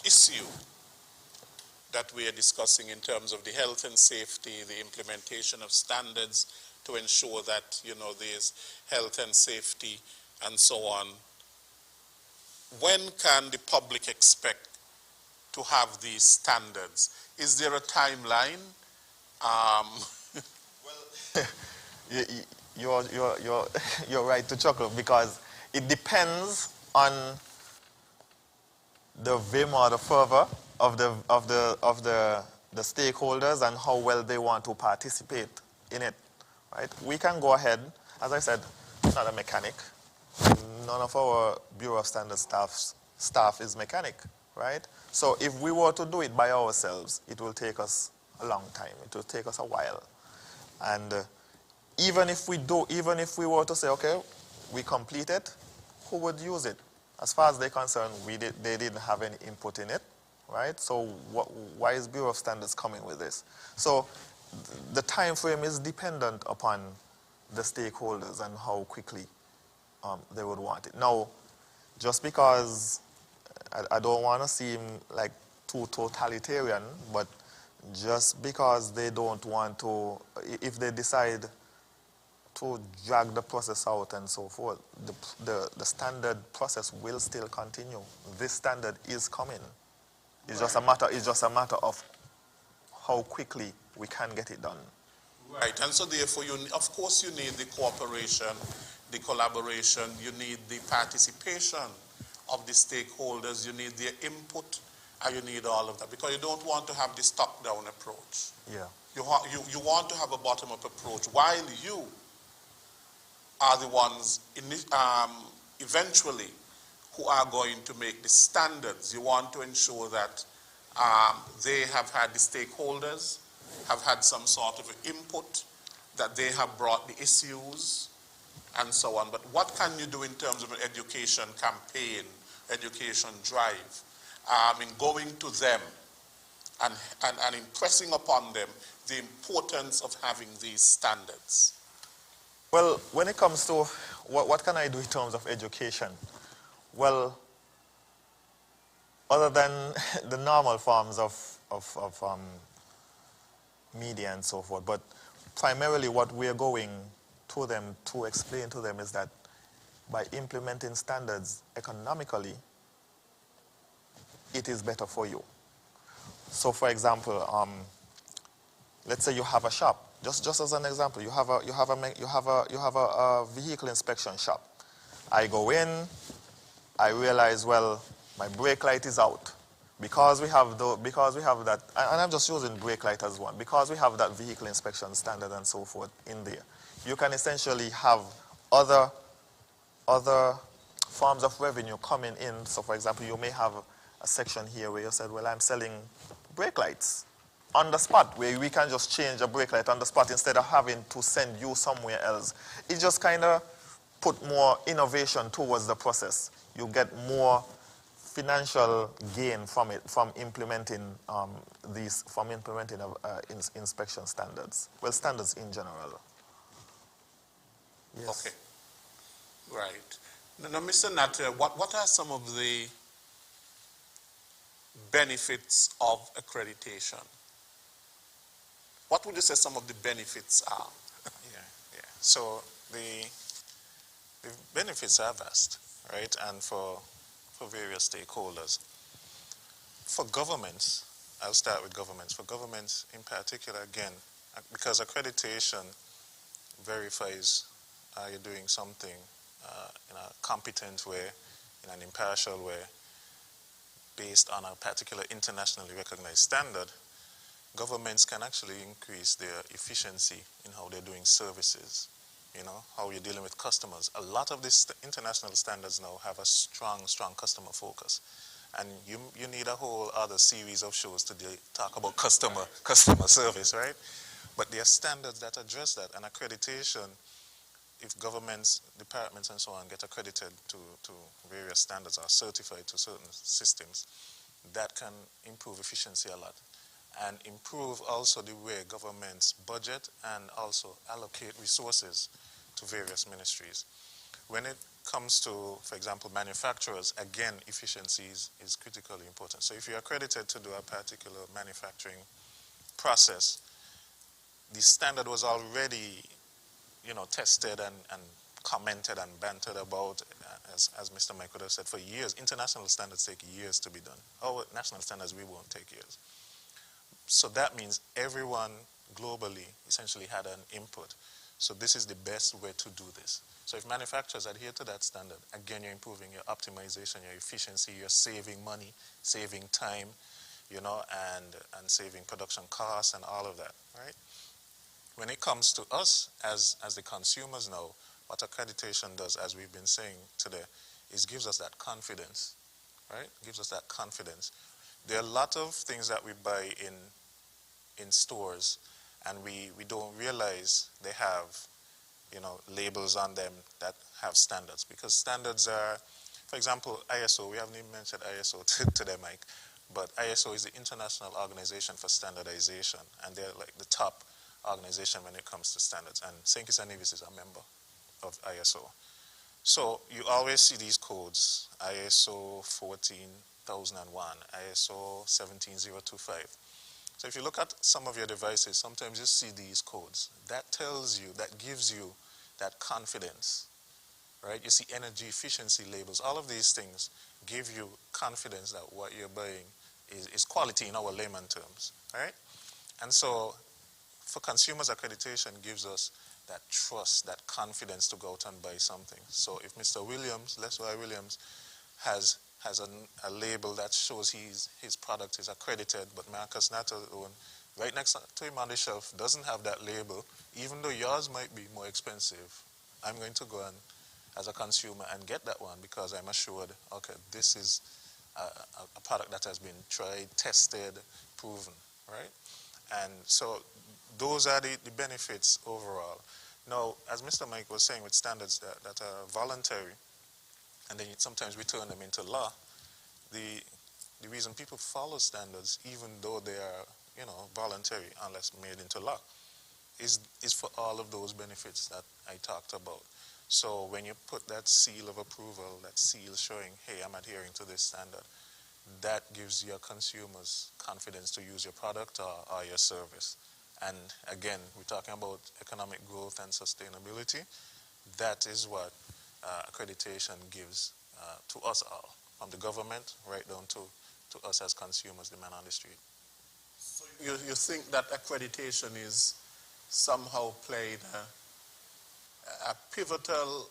issue that we are discussing in terms of the health and safety, the implementation of standards to ensure that, there's health and safety and so on. when can the public expect to have these standards? Is there a timeline? You- you- you're right to chuckle because it depends on the vim or the fervor of the stakeholders and how well they want to participate in it. Right? We can go ahead, as I said, not a mechanic. None of our Bureau of Standards staff is mechanic, right? So if we were to do it by ourselves, it will take us a long time. It will take us a while. And even if we were to say, okay, we complete it, who would use it? As far as they're concerned, they didn't have any input in it, right? So why is Bureau of Standards coming with this? So the time frame is dependent upon the stakeholders and how quickly they would want it. Now, just because I don't want to seem like too totalitarian, but just because they don't want to, if they decide to drag the process out and so forth, the standard process will still continue. This standard is coming. It's just a matter of how quickly we can get it done. Right, and so therefore, of course you need the cooperation, the collaboration, you need the participation of the stakeholders, you need their input, and you need all of that, because you don't want to have this top-down approach. Yeah. You want to have a bottom-up approach, while you are the ones eventually who are going to make the standards. You want to ensure that they have had the stakeholders, have had some sort of input, that they have brought the issues, and so on. But what can you do in terms of an education campaign, education drive, in going to them and impressing upon them the importance of having these standards? Well, when it comes to what can I do in terms of education? Well, other than the normal forms of media and so forth, but primarily what we're going to them to explain to them is that by implementing standards economically, it is better for you. So, for example, let's say you have a shop. Just as an example, you have a vehicle inspection shop. I go in, I realize, well, my brake light is out. Because we have that, and I'm just using brake light as one, because we have that vehicle inspection standard and so forth in there, you can essentially have other forms of revenue coming in. So, for example, you may have a section here where you said, well, I'm selling brake lights on the spot, where we can just change a brake light on the spot instead of having to send you somewhere else. It just kind of put more innovation towards the process. You get more financial gain from it, from implementing inspection standards. Well, standards in general. Yes. Okay, right. Now, Mr. Natter, what are some of the benefits of accreditation? What would you say some of the benefits are? Yeah. So the benefits are vast, right? And for various stakeholders. For governments, I'll start with governments. For governments in particular, again, because accreditation verifies you're doing something in a competent way, in an impartial way, based on a particular internationally recognized standard, governments can actually increase their efficiency in how they're doing services, how you're dealing with customers. A lot of these international standards now have a strong customer focus. And you need a whole other series of shows to talk about customer service, right? But there are standards that address that, and accreditation, if governments, departments and so on get accredited to various standards or certified to certain systems, that can improve efficiency a lot and improve also the way governments budget and also allocate resources to various ministries. When it comes to, for example, manufacturers, again, efficiency is critically important. So if you're accredited to do a particular manufacturing process, the standard was already tested and commented and bantered about as Mr. Mike would have said, for years. International standards take years to be done. Our national standards, we won't take years. So that means everyone globally essentially had an input. So this is the best way to do this. So if manufacturers adhere to that standard, again, you're improving your optimization, your efficiency, you're saving money, saving time, you know, and saving production costs and all of that, right? When it comes to us as the consumers now, what accreditation does, as we've been saying today, is gives us that confidence, right? Gives us that confidence. There are a lot of things that we buy in stores, and we don't realize they have, you know, labels on them that have standards, because standards are, for example, ISO. We haven't even mentioned ISO today, Mike, but ISO is the International Organization for Standardization, and they're like the top organization when it comes to standards, and St. Kitts and Nevis is a member of ISO. So you always see these codes: ISO 14001, ISO 17025. So if you look at some of your devices, sometimes you see these codes. That tells you, that gives you that confidence, right? You see energy efficiency labels. All of these things give you confidence that what you're buying is quality in our layman terms, right? And so for consumers, accreditation gives us that trust, that confidence to go out and buy something. So if Mr. Williams, Leslie Williams, has a label that shows his product is accredited, but Marcus Natter's own, right next to him on the shelf, doesn't have that label, even though yours might be more expensive, I'm going to go and, as a consumer, and get that one because I'm assured, okay, this is a product that has been tried, tested, proven, right? And so those are the benefits overall. Now, as Mr. Mike was saying, with standards that are voluntary, and then sometimes we turn them into law, the reason people follow standards, even though they are, you know, voluntary unless made into law, is for all of those benefits that I talked about. So when you put that seal of approval, that seal showing, hey, I'm adhering to this standard, that gives your consumers confidence to use your product or your service. And again, we're talking about economic growth and sustainability. That is what accreditation gives to us all, from the government right down to us as consumers, the man on the street. So you think that accreditation is somehow played a pivotal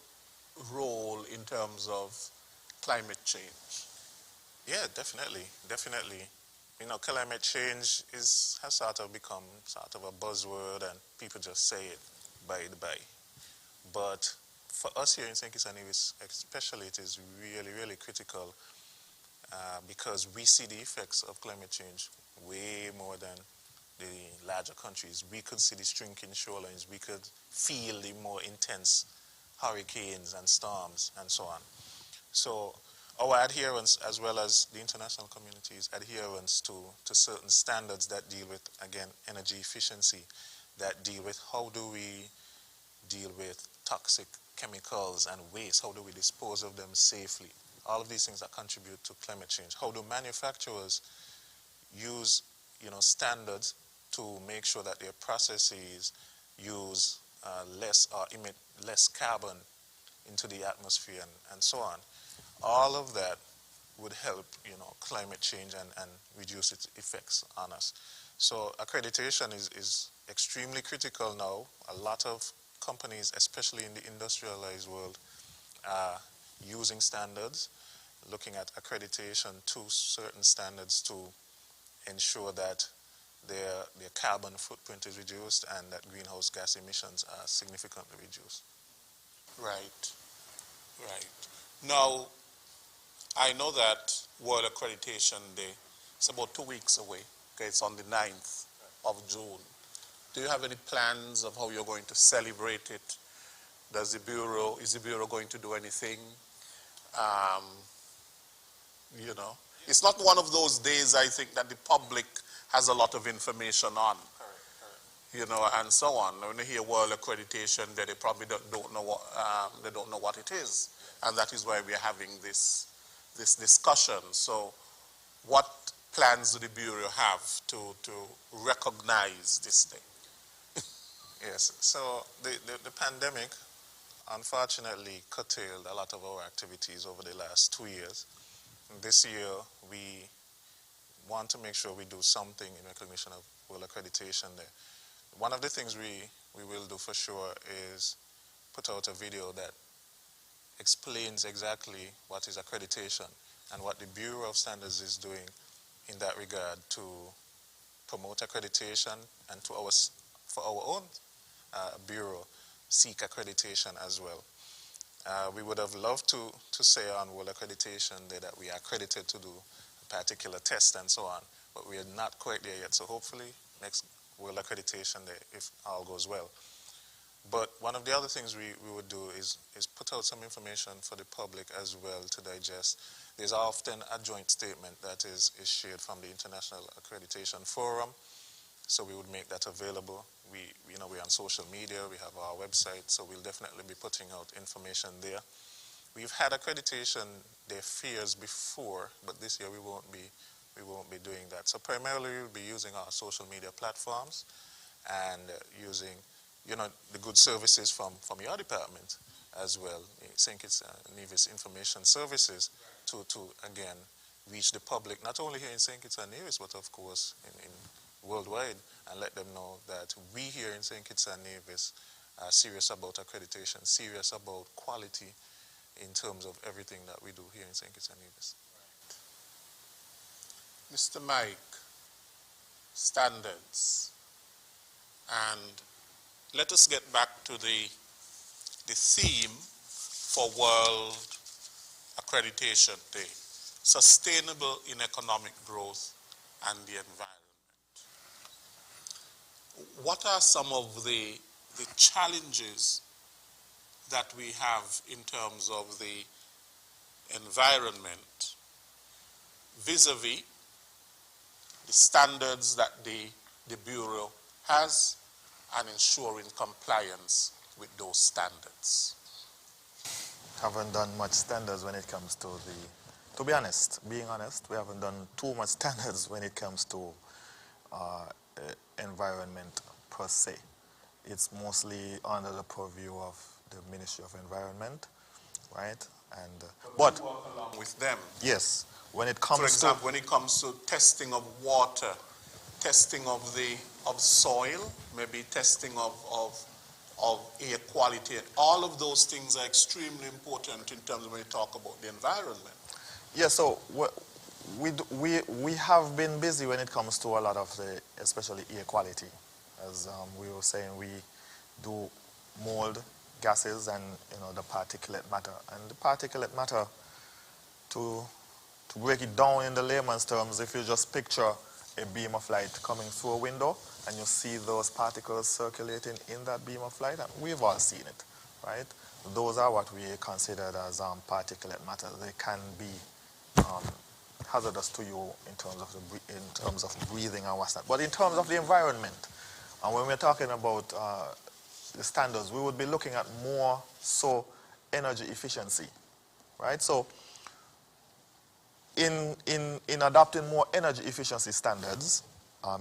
role in terms of climate change? Yeah, definitely, definitely. You know, climate change has sort of become sort of a buzzword, and people just say it by the by. But for us here in St. Kitts and Nevis, especially, it is really, really critical because we see the effects of climate change way more than the larger countries. We could see the shrinking shorelines. We could feel the more intense hurricanes and storms and so on. So our adherence, as well as the international community's adherence to certain standards that deal with, again, energy efficiency, that deal with how do we deal with toxic chemicals and waste, how do we dispose of them safely, all of these things that contribute to climate change. How do manufacturers use, you know, standards to make sure that their processes use less or emit less carbon into the atmosphere and so on. All of that would help, you know, climate change and reduce its effects on us. So accreditation is extremely critical now. A lot of companies, especially in the industrialized world, are using standards, looking at accreditation to certain standards to ensure that their carbon footprint is reduced and that greenhouse gas emissions are significantly reduced. Right, right. Now, I know that World Accreditation Day is about 2 weeks away. Okay, it's on the 9th of June. Do you have any plans of how you're going to celebrate it? Is the Bureau going to do anything? You know, it's not one of those days, I think, that the public has a lot of information on. You know, and so on. When they hear World Accreditation Day, they probably don't know what it is, and that is why we are having this discussion. So, what plans do the Bureau have to recognize this day? Yes, so the pandemic unfortunately curtailed a lot of our activities over the last 2 years. This year, we want to make sure we do something in recognition of World Accreditation Day. One of the things we will do for sure is put out a video that explains exactly what is accreditation and what the Bureau of Standards is doing in that regard to promote accreditation and to for our own bureau seek accreditation as well. We would have loved to say on World Accreditation Day that we are accredited to do a particular test and so on, but we are not quite there yet. So hopefully next World Accreditation Day, if all goes well. But one of the other things we would do is put out some information for the public as well to digest. There's often a joint statement that is shared from the International Accreditation Forum, so we would make that available. We're on social media, we have our website, so we'll definitely be putting out information there. We've had accreditation day fairs before, but this year we won't be doing that. So primarily we'll be using our social media platforms and using the good services from your department as well. I think it's Nevis Information Services to again reach the public, not only here in St. Kitts and Nevis, but of course in worldwide, and let them know that we here in St. Kitts and Nevis are serious about accreditation, serious about quality in terms of everything that we do here in St. Kitts and Nevis. Mr. Mike, standards, and let us get back to the theme for World Accreditation Day, sustainable in economic growth and the environment. What are some of the challenges that we have in terms of the environment vis-a-vis the standards that the Bureau has and ensuring compliance with those standards? Haven't done much standards when it comes to being honest, we haven't done too much standards when it comes to environment per se. It's mostly under the purview of the Ministry of Environment, right? And but we work along with them. Yes, when it comes for example, when it comes to testing of water, testing of soil, maybe testing of air quality, all of those things are extremely important in terms of when you talk about the environment. Yeah, so we have been busy when it comes to a lot of especially air quality. As we were saying, we do mold gases and the particulate matter. And the particulate matter, to break it down in the layman's terms, if you just picture a beam of light coming through a window and you see those particles circulating in that beam of light, and we've all seen it, right? Those are what we consider as particulate matter. They can be hazardous to you in terms of breathing and what's that. But in terms of the environment, and when we're talking about the standards, we would be looking at more so energy efficiency, right? So in adopting more energy efficiency standards,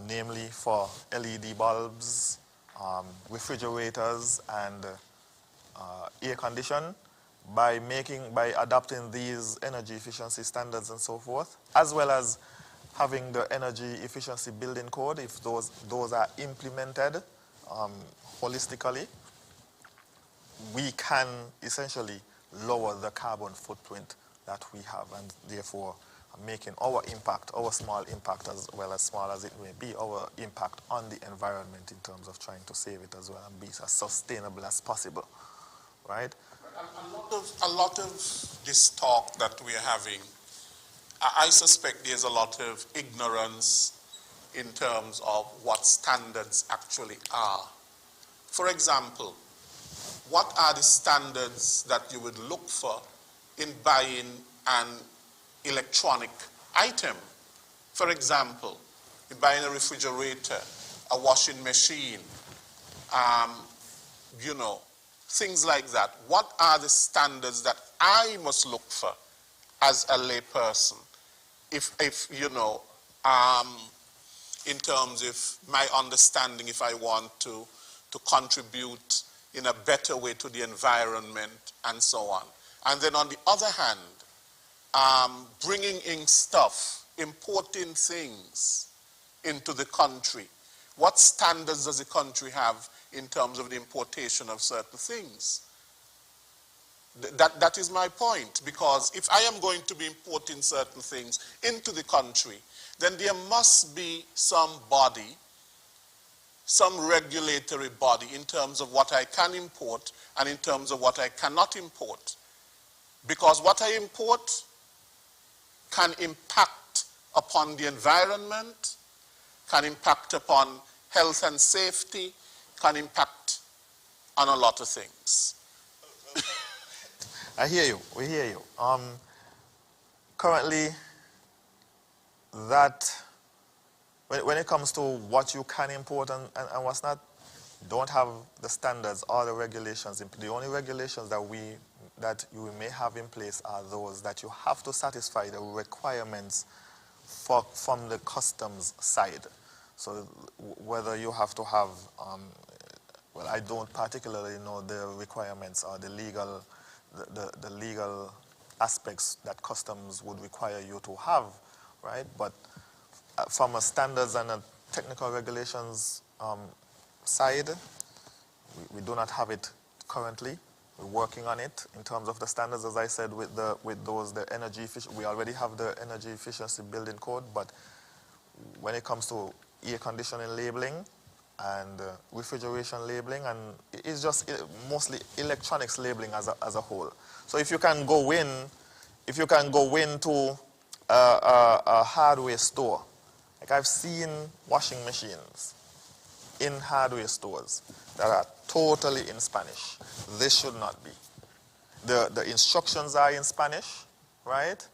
namely for LED bulbs, refrigerators, and air condition, by adopting these energy efficiency standards and so forth, as well as having the energy efficiency building code, if those are implemented holistically, we can essentially lower the carbon footprint that we have, and therefore making our impact, our small impact, as well as small as it may be, our impact on the environment in terms of trying to save it as well and be as sustainable as possible, right? A lot of this talk that we are having, I suspect there's a lot of ignorance in terms of what standards actually are. For example, what are the standards that you would look for in buying an electronic item? For example, in buying a refrigerator, a washing machine, things like that. What are the standards that I must look for as a lay person? In terms of my understanding, if I want to contribute in a better way to the environment and so on. And then on the other hand, bringing in stuff, importing things into the country. What standards does the country have in terms of the importation of certain things? That is my point, because if I am going to be importing certain things into the country, then there must be some body, some regulatory body in terms of what I can import and in terms of what I cannot import. Because what I import can impact upon the environment, can impact upon health and safety, can impact on a lot of things. I hear you. We hear you. Currently, that when it comes to what you can import and what's not, don't have the standards or the regulations. The only regulations that you may have in place are those that you have to satisfy the requirements from the customs side. So whether you have to have, well, I don't particularly know the requirements or the legal aspects that customs would require you to have, right? But from a standards and a technical regulations side, we do not have it currently. We're working on it in terms of the standards, as I said, with the energy efficiency. We already have the energy efficiency building code, but when it comes to air conditioning labeling and refrigeration labeling, and it's just mostly electronics labeling as a whole. So if you can go into a hardware store, like I've seen washing machines in hardware stores that are totally in Spanish. This should not be. The instructions are in Spanish, right?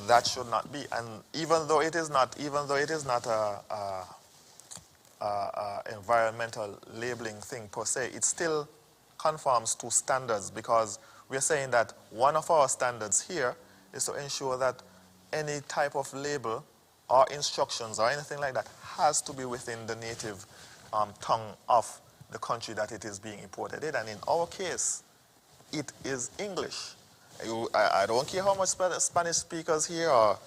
That should not be. And even though it is not a environmental labeling thing per se, it still conforms to standards, because we're saying that one of our standards here is to ensure that any type of label or instructions or anything like that has to be within the native tongue of the country that it is being imported in. And in our case, it is English. I don't care how much Spanish speakers here or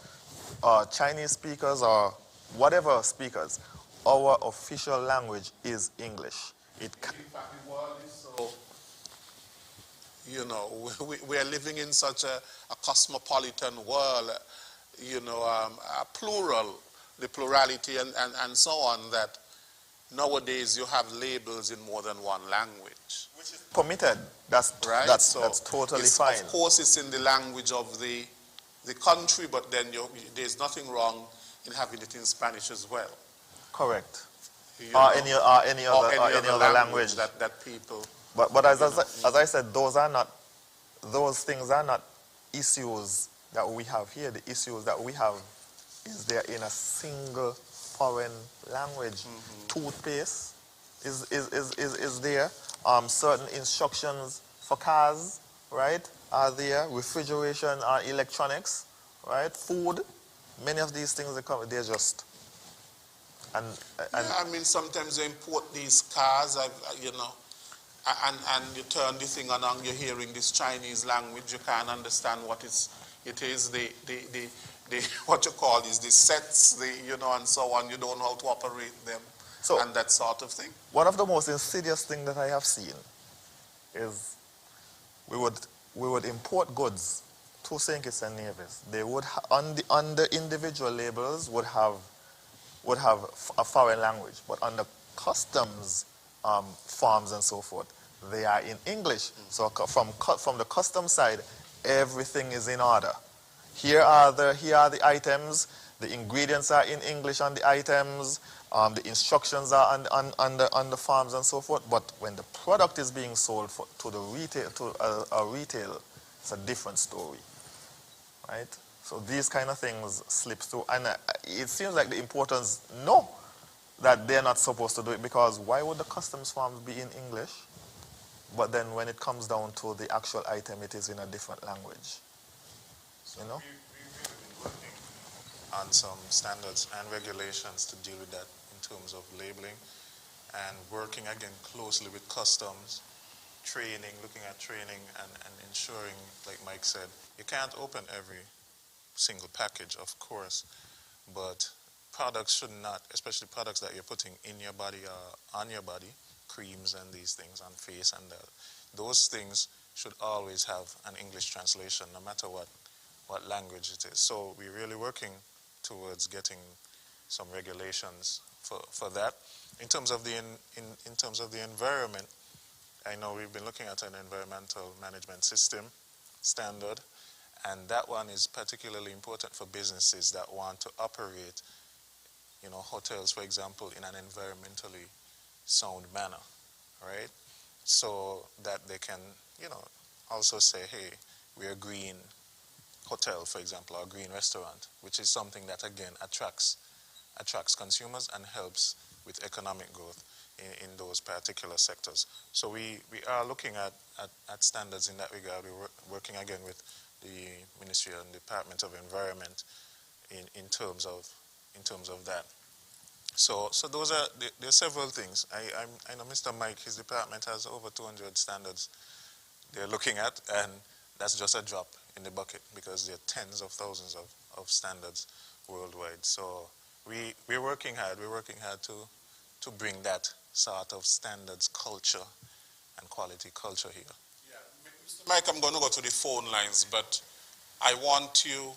Chinese speakers or whatever speakers, our official language is English. In fact, the world is so, you know, we are living in such a cosmopolitan world, you know, plural, the plurality and so on, that nowadays you have labels in more than one language. Which is permitted. That's right. That's totally fine. Of course, it's in the language of the country, but then there's nothing wrong in having it in Spanish as well. Correct. Or any other language that people. But as I said, those things are not issues that we have here. The issues that we have is they're in a single foreign language. Toothpaste is there. Certain instructions for cars, right, are there. Refrigeration, electronics, right. Food. Many of these things they're just. And yeah, I mean, sometimes you import these cars, you know, and you turn the thing on and you're hearing this Chinese language. You can't understand what it is. The what you call these, the sets, you know, and so on. You don't know how to operate them, and that sort of thing. One of the most insidious things that I have seen is we would import goods to St. Kitts and Nevis. They would on the individual labels would have a foreign language, but on the customs forms and so forth, they are in English. So from the customs side, everything is in order. Here are the items. The ingredients are in English on the items. The instructions are on the farms and so forth. But when the product is being sold to a retail, it's a different story, right? So these kind of things slip through, and it seems like the importers know that they're not supposed to do it, because why would the customs forms be in English, but then when it comes down to the actual item, it is in a different language? So you know? We've been working on some standards and regulations to deal with that in terms of labeling, and working again closely with customs training, looking at training and ensuring, like Mike said, you can't open every single package, of course, but products should not, especially products that you're putting in your body or on your body, creams and these things on face and that, those things should always have an English translation, no matter what language it is. So we're really working towards getting some regulations for that. In terms of the in terms of the environment, I know we've been looking at an environmental management system standard, and that one is particularly important for businesses that want to operate, hotels, for example, in an environmentally sound manner, right? So that they can, also say, hey, we're a green hotel, for example, or a green restaurant, which is something that, again, attracts consumers and helps with economic growth in those particular sectors. So we are looking at standards in that regard. We're working again with the Ministry and Department of Environment in terms of that. So those are there are several things. I know Mr. Mike, his department has over 200 standards they're looking at, and that's just a drop in the bucket because there are tens of thousands of standards worldwide. So we're working hard. We're working hard to bring that sort of standards culture and quality culture here. Yeah, Mr. Mike, I'm going to go to the phone lines, but I want you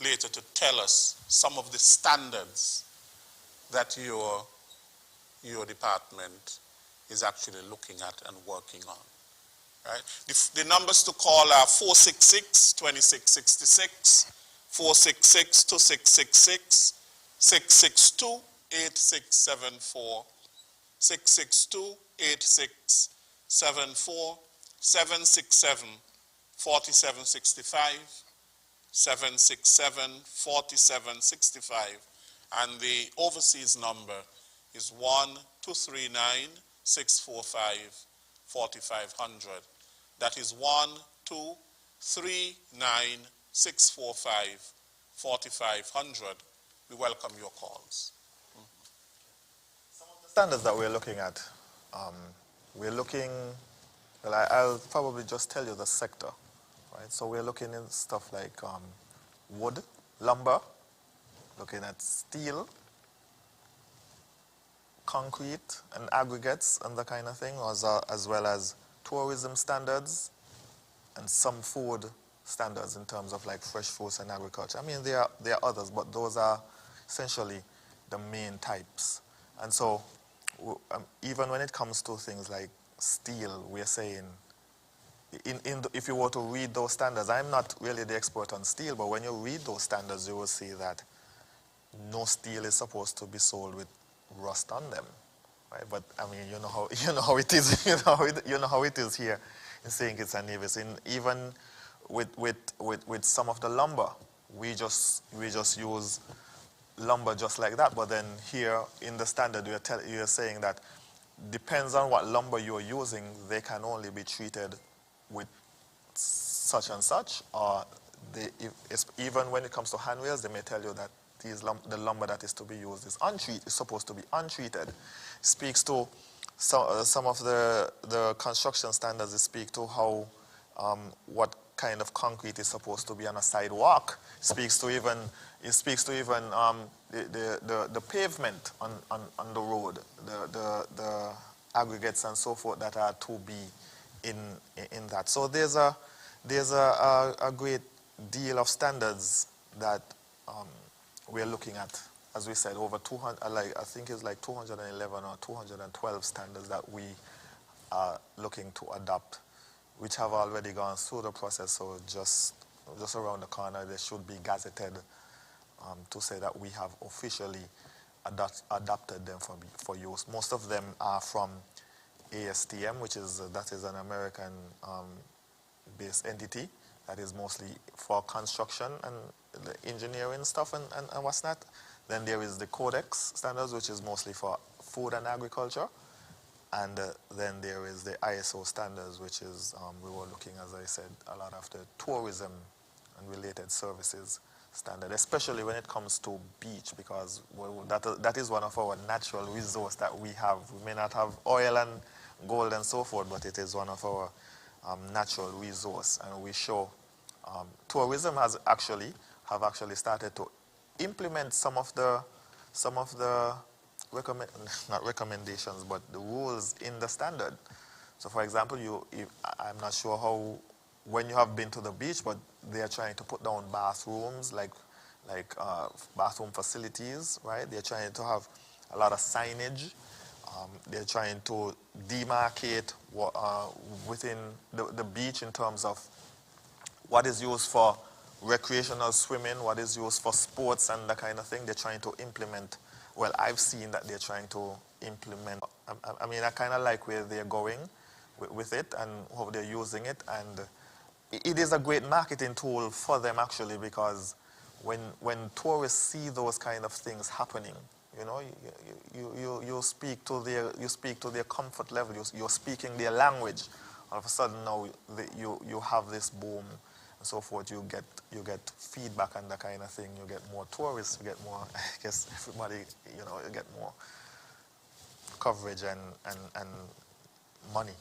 later to tell us some of the standards that your department is actually looking at and working on. Right? The numbers to call are 466-2666, 466-2666, 662-8674, 662-8674, 767-4765, 767-4765, and the overseas number is 1-239-645-4500. That is 1-239-645-4500. We welcome your calls. Some of the standards that we're looking at, I'll probably just tell you the sector, right? So we're looking in stuff like wood, lumber, looking at steel, concrete and aggregates and that kind of thing, as well as tourism standards and some food standards in terms of like fresh fruits and agriculture. I mean, there are others, but those are essentially the main types. And so even when it comes to things like steel, we're saying, if you were to read those standards, I'm not really the expert on steel, but when you read those standards, you will see that no steel is supposed to be sold with rust on them, right? But I mean, you know how it is. you know how it is here in St. Kitts and Nevis. Even with some of the lumber, we just use lumber just like that. But then here in the standard, you're saying that depends on what lumber you're using, they can only be treated with such and such, or even when it comes to handrails, they may tell you that the lumber that is to be used is supposed to be untreated. It speaks to some of the construction standards. It speaks to how what kind of concrete is supposed to be on a sidewalk. It speaks to even the pavement on the road, the aggregates and so forth that are to be in that. So there's a great deal of standards that we're looking at. As we said, over 200, I think it's like 211 or 212 standards that we are looking to adopt, which have already gone through the process. So just around the corner, they should be gazetted to say that we have officially adopted them for use. Most of them are from ASTM, that is an American based entity that is mostly for construction and the engineering stuff and what's not. Then there is the Codex standards, which is mostly for food and agriculture. And then there is the ISO standards, which is, we were looking, as I said, a lot after tourism and related services standard, especially when it comes to beach, because that is one of our natural resources that we have. We may not have oil and gold and so forth, but it is one of our natural resource, and we show tourism have actually started to implement some of the not recommendations, but the rules in the standard. So, for example, I'm not sure how when you have been to the beach, but they are trying to put down bathrooms like bathroom facilities, right? They're trying to have a lot of signage. They're trying to demarcate within the beach in terms of what is used for recreational swimming, what is used for sports and that kind of thing. They're trying to implement, well, I've seen that they're trying to implement. I mean, I kind of like where they're going with it and how they're using it. And it is a great marketing tool for them, actually, because when tourists see those kind of things happening, you know, you speak to their comfort level. You're speaking their language. All of a sudden now you have this boom and so forth. You get feedback and that kind of thing. You get more tourists. You get more. I guess everybody, you know, you get more coverage and money.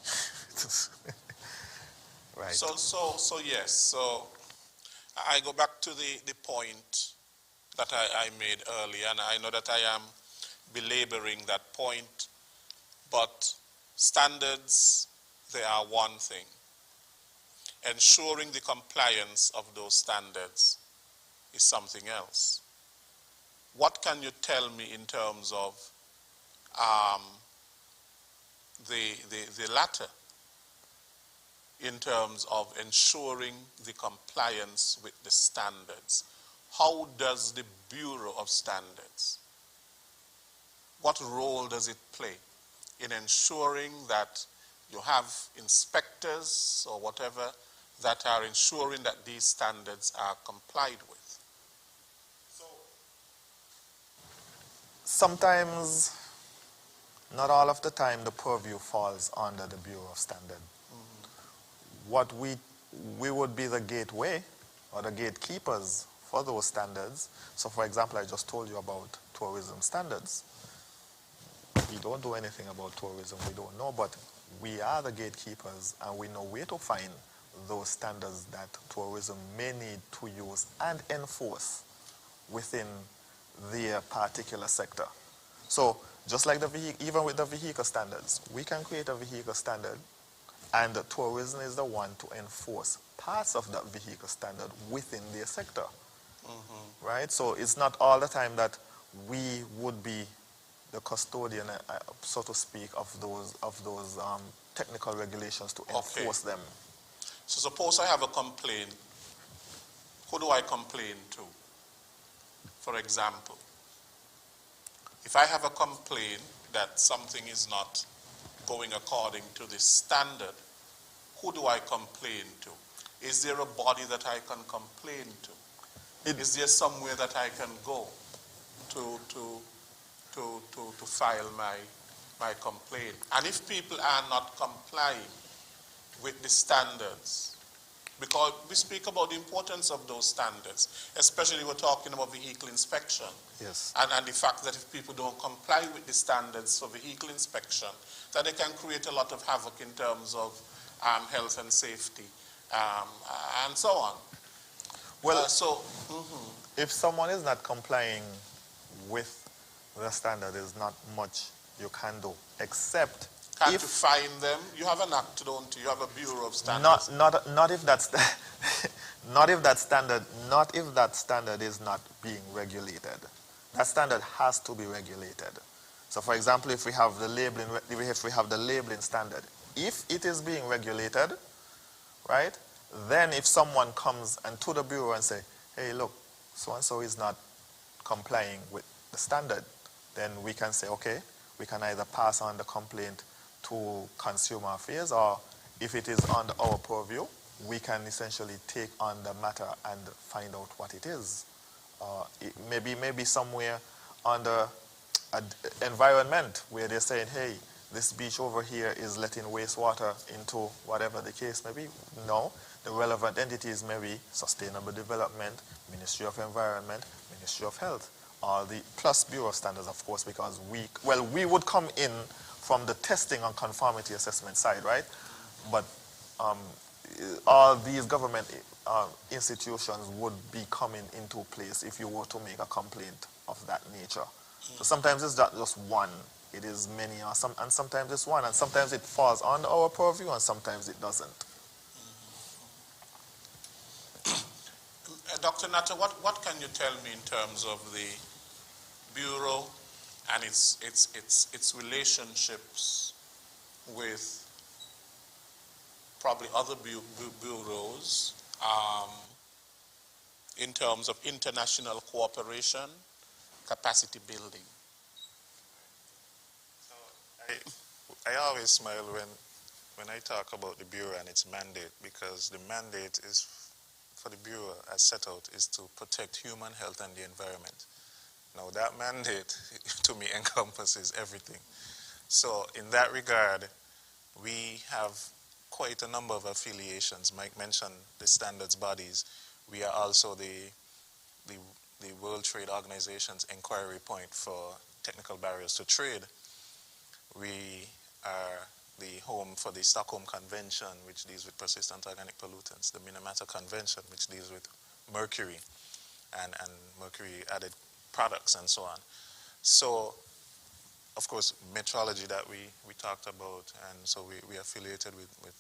Right. So yes. So I go back to the point that I made earlier, and I know that I am belaboring that point, but standards, they are one thing. Ensuring the compliance of those standards is something else. What can you tell me in terms of the latter, in terms of ensuring the compliance with the standards? How does the Bureau of Standards, what role does it play in ensuring that you have inspectors or whatever that are ensuring that these standards are complied with? So, sometimes, not all of the time, the purview falls under the Bureau of Standards. What we would be the gateway or the gatekeepers for those standards. So, for example, I just told you about tourism standards. We don't do anything about tourism, we don't know, but we are the gatekeepers and we know where to find those standards that tourism may need to use and enforce within their particular sector. So, just like even with the vehicle standards, we can create a vehicle standard, and the tourism is the one to enforce parts of that vehicle standard within their sector. Right? So it's not all the time that we would be the custodian, so to speak, of those technical regulations to enforce them. So suppose I have a complaint. Who do I complain to? For example, if I have a complaint that something is not going according to the standard, who do I complain to? Is there a body that I can complain to? Is there somewhere that I can go to file my complaint? And if people are not complying with the standards, because we speak about the importance of those standards, especially we're talking about vehicle inspection. Yes. And the fact that if people don't comply with the standards for vehicle inspection, that they can create a lot of havoc in terms of health and safety and so on. Well, if someone is not complying with the standard, there's not much you can do, except Can't you find them? You have an act, don't you? You have a Bureau of Standards. Not if that's not if that standard is not being regulated. That standard has to be regulated. So, for example, if we have the labeling standard, if it is being regulated, right? Then if someone comes and to the Bureau and say, hey, look, so-and-so is not complying with the standard, then we can say, okay, we can either pass on the complaint to Consumer Affairs, or if it is under our purview, we can essentially take on the matter and find out what it is. Maybe somewhere under environment where they're saying, hey, this beach over here is letting wastewater into whatever the case may be. No, the relevant entities may be Sustainable Development, Ministry of Environment, Ministry of Health, or the plus Bureau of Standards, of course, because we would come in from the testing and conformity assessment side, right? But all these government institutions would be coming into place if you were to make a complaint of that nature. So sometimes it's not just one, it is many, and sometimes it's one, and sometimes it falls under our purview, and sometimes it doesn't. Dr. Natta, what can you tell me in terms of the Bureau and its relationships with probably other bureaus in terms of international cooperation, capacity building? So I always smile when I talk about the Bureau and its mandate, because the mandate is for the Bureau, as set out, is to protect human health and the environment. Now that mandate to me encompasses everything. So in that regard, we have quite a number of affiliations. Mike mentioned the standards bodies. We are also the World Trade Organization's inquiry point for technical barriers to trade. We are the home for the Stockholm Convention, which deals with persistent organic pollutants, the Minamata Convention, which deals with mercury and mercury added products and so on. So, of course, metrology that we talked about, and so we are affiliated with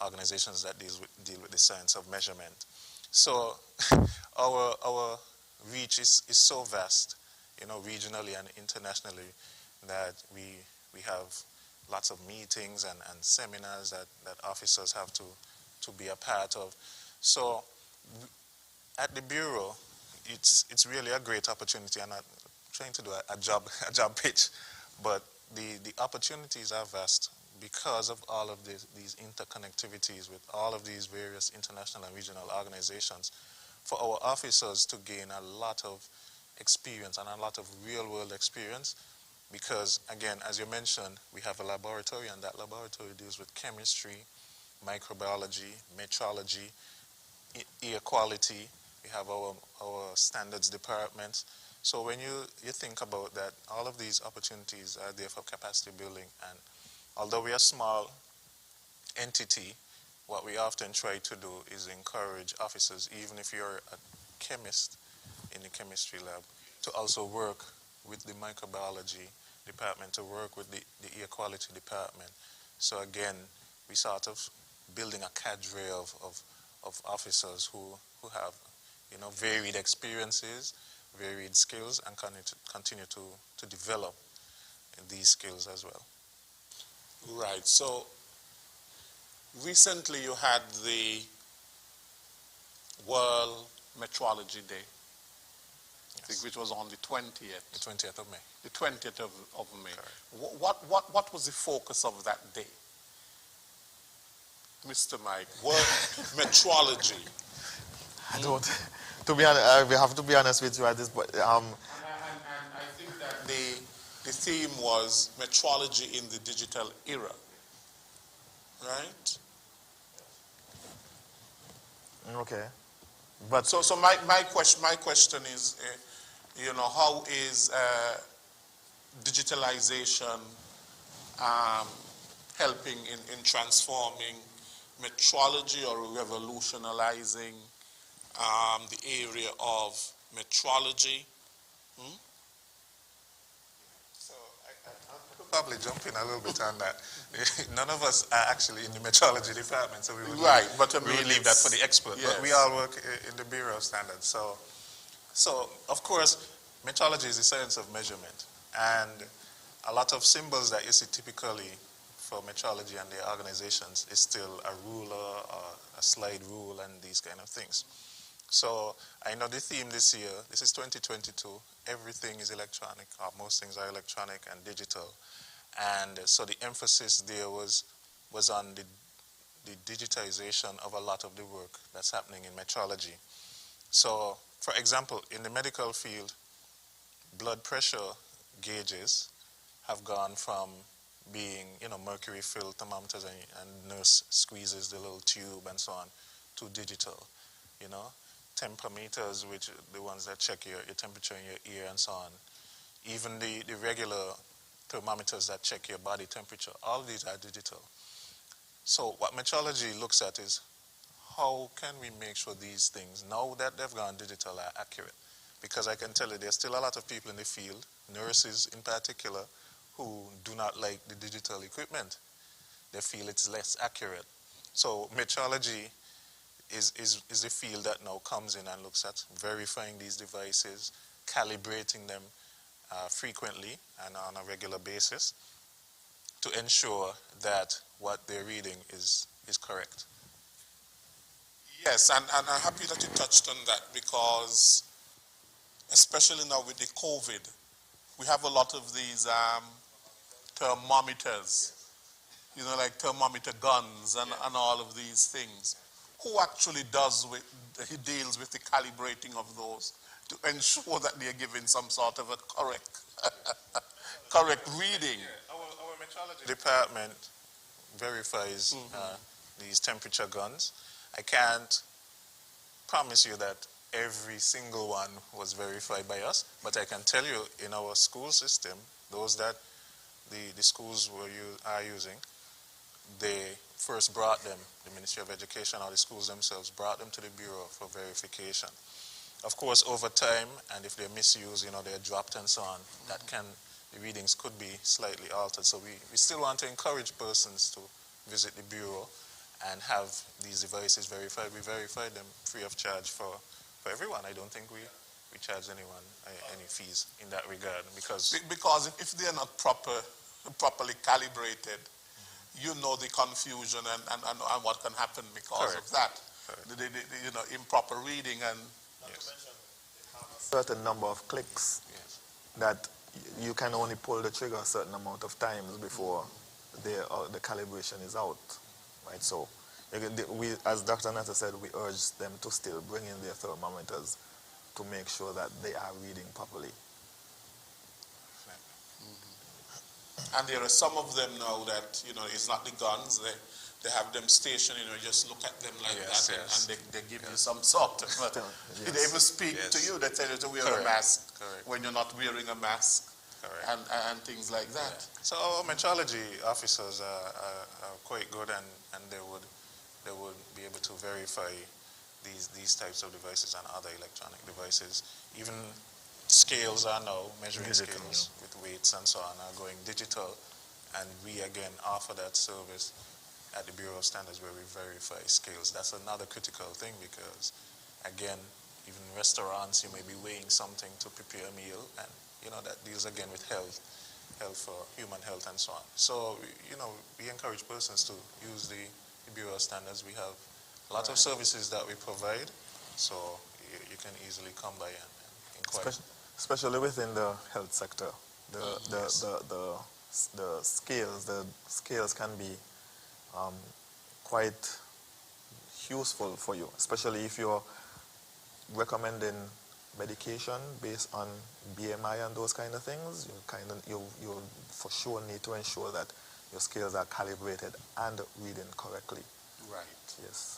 organizations that deal with the science of measurement. So our reach is so vast, regionally and internationally, that we have lots of meetings and seminars that officers have to be a part of. So at the Bureau, it's really a great opportunity, and I'm trying to do a job pitch, but the opportunities are vast because of all of these interconnectivities with all of these various international and regional organizations, for our officers to gain a lot of experience and a lot of real-world experience. Because, again, as you mentioned, we have a laboratory, and that laboratory deals with chemistry, microbiology, metrology, air quality. We have our standards departments. So when you think about that, all of these opportunities are there for capacity building. And although we are a small entity, what we often try to do is encourage officers, even if you're a chemist in the chemistry lab, to also work with the microbiology department, to work with the air quality department. So again, we sort of building a cadre of officers who have, varied experiences, varied skills, and continue to develop these skills as well. Right. So recently you had the World Metrology Day, I think, which was on the 20th. The 20th of May. The 20th of May. What was the focus of that day, Mr. Mike? World Metrology. I don't. To be honest, we have to be honest with you at this point. And I think that the theme was metrology in the digital era, right? Okay, but So my question is, how is digitalization helping in transforming metrology, or revolutionizing the area of metrology? So I could probably jump in a little bit on that. None of us are actually in the metrology department, so we would leave that for the expert. Yes. But we all work in the Bureau of Standards. So of course, metrology is the science of measurement, and a lot of symbols that you see typically for metrology and their organizations is still a ruler or a slide rule and these kind of things. So I know the theme this year, this is 2022, everything is electronic, or most things are electronic and digital. And so the emphasis there was on the digitization of a lot of the work that's happening in metrology. So, for example, in the medical field, blood pressure gauges have gone from being, mercury-filled thermometers and nurse squeezes the little tube and so on, to digital, temperometers, which are the ones that check your temperature in your ear and so on. Even the regular thermometers that check your body temperature. All these are digital. So what metrology looks at is how can we make sure these things, now that they've gone digital, are accurate? Because I can tell you there's still a lot of people in the field, nurses in particular, who do not like the digital equipment. They feel it's less accurate. So metrology is the field that now comes in and looks at verifying these devices, calibrating them frequently and on a regular basis to ensure that what they're reading is correct. Yes, and I'm happy that you touched on that because, especially now with the COVID, we have a lot of these thermometers, you know, like thermometer guns and all of these things. Who actually he deals with the calibrating of those to ensure that they're giving some sort of a correct reading? Our metrology department verifies these temperature guns. I can't promise you that every single one was verified by us, but I can tell you in our school system, those that the schools are using, they first brought them, the Ministry of Education or the schools themselves brought them to the Bureau for verification. Of course, over time, and if they're misused, you know, they're dropped and so on, the readings could be slightly altered. So we still want to encourage persons to visit the Bureau and have these devices verified. We verify them free of charge for everyone. I don't think we charge anyone any fees in that regard because if they're not properly calibrated, you know the confusion and what can happen because of that. The you know, improper reading and certain number of clicks that you can only pull the trigger a certain amount of times before the calibration is out, right? So we, as Dr. Natta said, we urge them to still bring in their thermometers to make sure that they are reading properly. And there are some of them now that, you know, it's not the guns, they have them stationed, you know, just look at them like that and they give you some sort of, they even speak to you, they tell you to wear a mask when you're not wearing a mask and things like that. So our metrology officers are quite good and they would be able to verify these types of devices and other electronic devices. Even scales are now, measuring scales with weights and so on, are going digital, and we again offer that service at the Bureau of Standards where we verify scales. That's another critical thing because, again, even restaurants, you may be weighing something to prepare a meal, and you know that deals again with health for human health and so on. So, you know, we encourage persons to use the Bureau of Standards. We have lots of services that we provide, so you can easily come by and inquire. Especially within the health sector, the scales can be quite useful for you, especially if you're recommending medication based on BMI and those kind of things. You for sure need to ensure that your scales are calibrated and reading correctly. Right. Yes.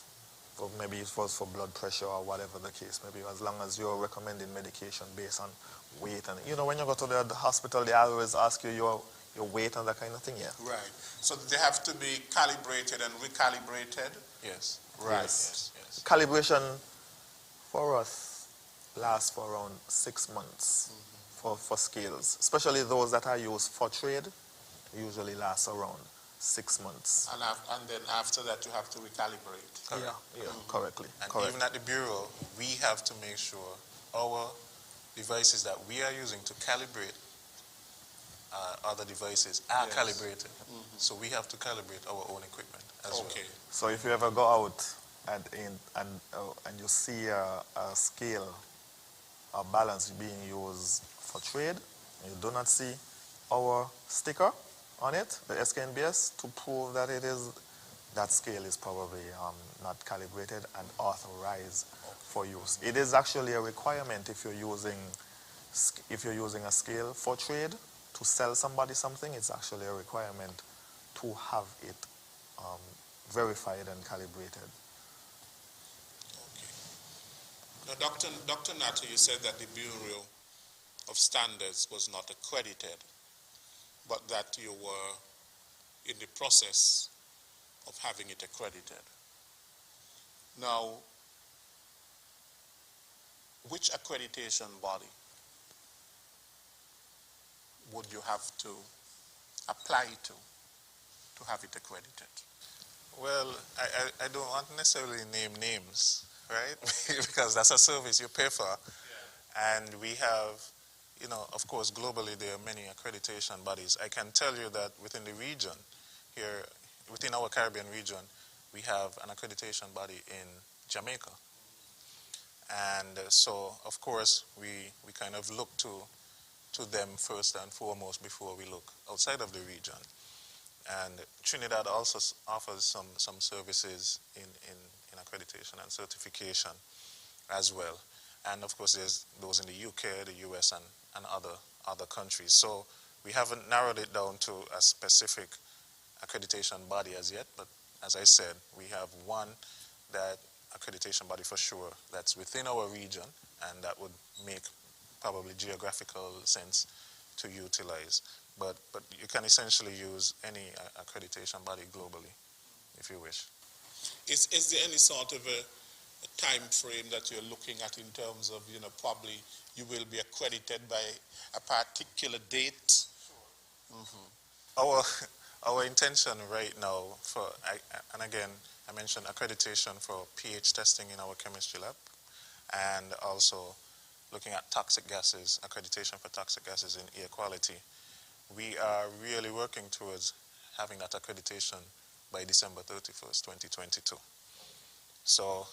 Or maybe it was for blood pressure or whatever the case may be, as long as you're recommending medication based on weight. And you know, when you go to the hospital, they always ask you your weight and that kind of thing, Right. So they have to be calibrated and recalibrated? Yes. Right. Yes. Calibration for us lasts for around 6 months for scales, especially those that are used for trade, usually last around 6 months. And then after that you have to recalibrate. Correctly. And even at the Bureau, we have to make sure our devices that we are using to calibrate other devices are calibrated. So we have to calibrate our own equipment as well. So if you ever go out and you see a scale, a balance being used for trade, and you do not see our sticker on it, the SKNBS, to prove that that scale is probably not calibrated and authorized for use. It is actually a requirement if you're using a scale for trade to sell somebody something. It's actually a requirement to have it verified and calibrated. Okay. Now, Dr. Natta, you said that the Bureau of Standards was not accredited. but that you were in the process of having it accredited. Now, which accreditation body would you have to apply to have it accredited? Well, I don't want to necessarily name names, right? Because that's a service you pay for. Yeah. And we have, you know, of course, globally there are many accreditation bodies. I can tell you that within the region, here, within our Caribbean region, we have an accreditation body in Jamaica. And so, of course, we kind of look to them first and foremost before we look outside of the region. And Trinidad also offers some services in accreditation and certification as well. And of course, there's those in the UK, the US, and other countries. So we haven't narrowed it down to a specific accreditation body as yet, but as I said, we have one that accreditation body for sure that's within our region, and that would make probably geographical sense to utilize. But you can essentially use any accreditation body globally, if you wish. Is there any sort of a time frame that you're looking at in terms of, you know, probably you will be accredited by a particular date? Our intention right now and again, I mentioned accreditation for pH testing in our chemistry lab, and also looking at toxic gases, accreditation for toxic gases in air quality. We are really working towards having that accreditation by December 31st, 2022. So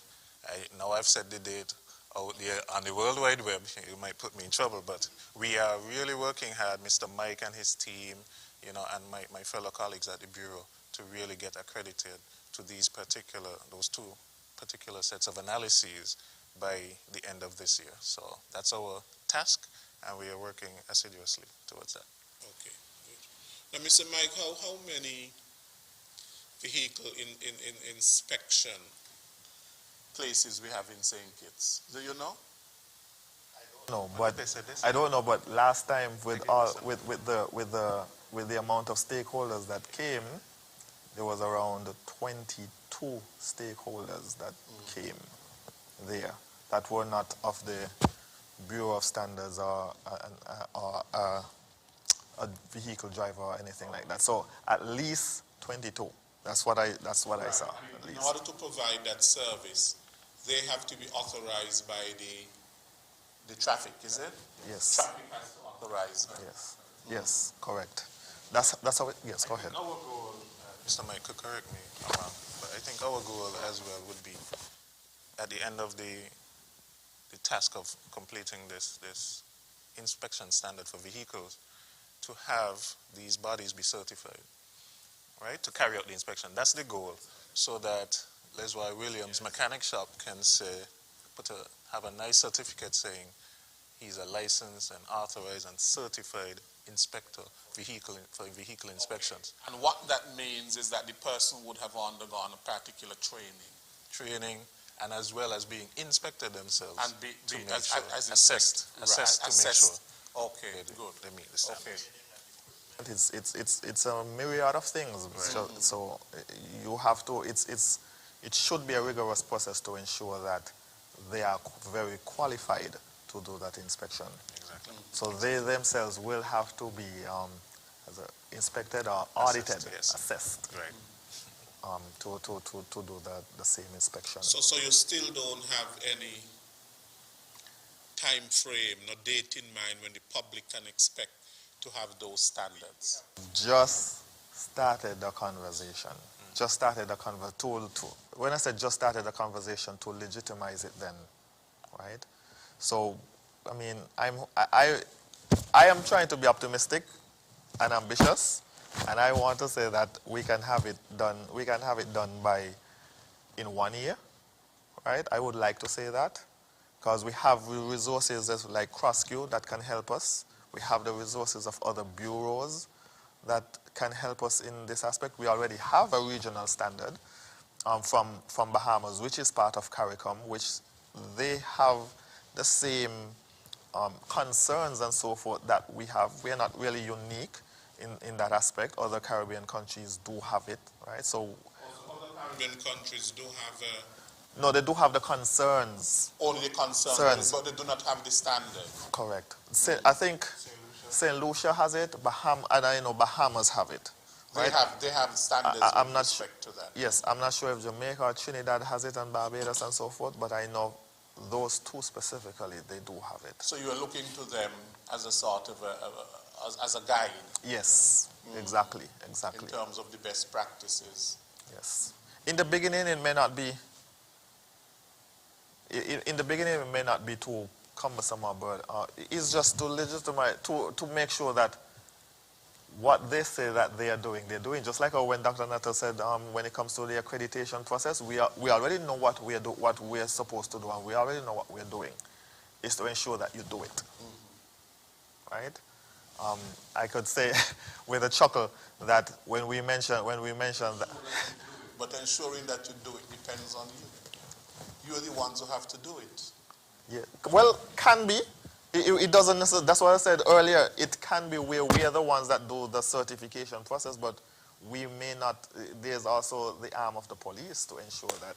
now I've said the date out there on the World Wide Web. You might put me in trouble, but we are really working hard, Mr. Mike and his team, you know, and my fellow colleagues at the Bureau, to really get accredited to those two particular sets of analyses by the end of this year. So that's our task, and we are working assiduously towards that. Okay, good. Now, Mr. Mike, how many vehicle inspection places we have in St. Kitts? Do you know? No, but I don't know. But last time, with the amount of stakeholders that came, there was around 22 stakeholders that came there that were not of the Bureau of Standards or a vehicle driver or anything like that. So at least 22. That's what I saw. At least. In order to provide that service, they have to be authorized by the traffic, is it? Yes. Traffic has to authorize them. Yes. Yes. Correct. That's how it. Yes. Go ahead. Our goal, Mr. Mike could correct me, but I think our goal as well would be at the end of the task of completing this inspection standard for vehicles, to have these bodies be certified, right, to carry out the inspection. That's the goal, so that Leslie Williams Mechanic Shop can say, have a nice certificate saying he's a licensed and authorized and certified inspector for vehicle inspections. Okay. And what that means is that the person would have undergone a particular training, and as well as being inspected themselves and assessed to make sure. Okay, good. They meet the standards. Okay. It's a myriad of things. Right. So you have to. It should be a rigorous process to ensure that they are very qualified to do that inspection. Exactly. So they themselves will have to be inspected or audited, assessed. Right. To do the same inspection. So you still don't have any time frame, no date in mind when the public can expect to have those standards? Just started the conversation. Just started the conversation. When I said just started the conversation, to legitimize it then, right? So, I mean, I am trying to be optimistic and ambitious, and I want to say that we can have it done. We can have it done in 1 year, right? I would like to say that, because we have resources like CrossQ that can help us. We have the resources of other bureaus that can help us in this aspect. We already have a regional standard from Bahamas, which is part of CARICOM, which they have the same concerns and so forth that we have. We are not really unique in that aspect. Other Caribbean countries do have it, right? So, Other Caribbean countries do have no, they do have the concerns. only the concerns, but they do not have the standard. Correct. I think St. Lucia has it, and I know Bahamas have it. Right? They have standards I'm with not respect to that. Yes, I'm not sure if Jamaica or Trinidad has it and Barbados and so forth, but I know those two specifically, they do have it. So you are looking to them as a sort of as a guide. Yes, exactly. In terms of the best practices. Yes. In the beginning, it may not be. In the beginning, it may not be too cumbersome, but it's just to legitimize, to make sure that what they say that they are doing, they're doing. Just like when Dr. Nato said, when it comes to the accreditation process, we already know what we're supposed to do, and we already know what we're doing. Is to ensure that you do it, right? I could say with a chuckle that when we mention that. But ensuring that you do it depends on you. You're the ones who have to do it. Yeah. Well, can be. It doesn't necessarily, that's what I said earlier, it can be where we are the ones that do the certification process, but we may not, there's also the arm of the police to ensure that,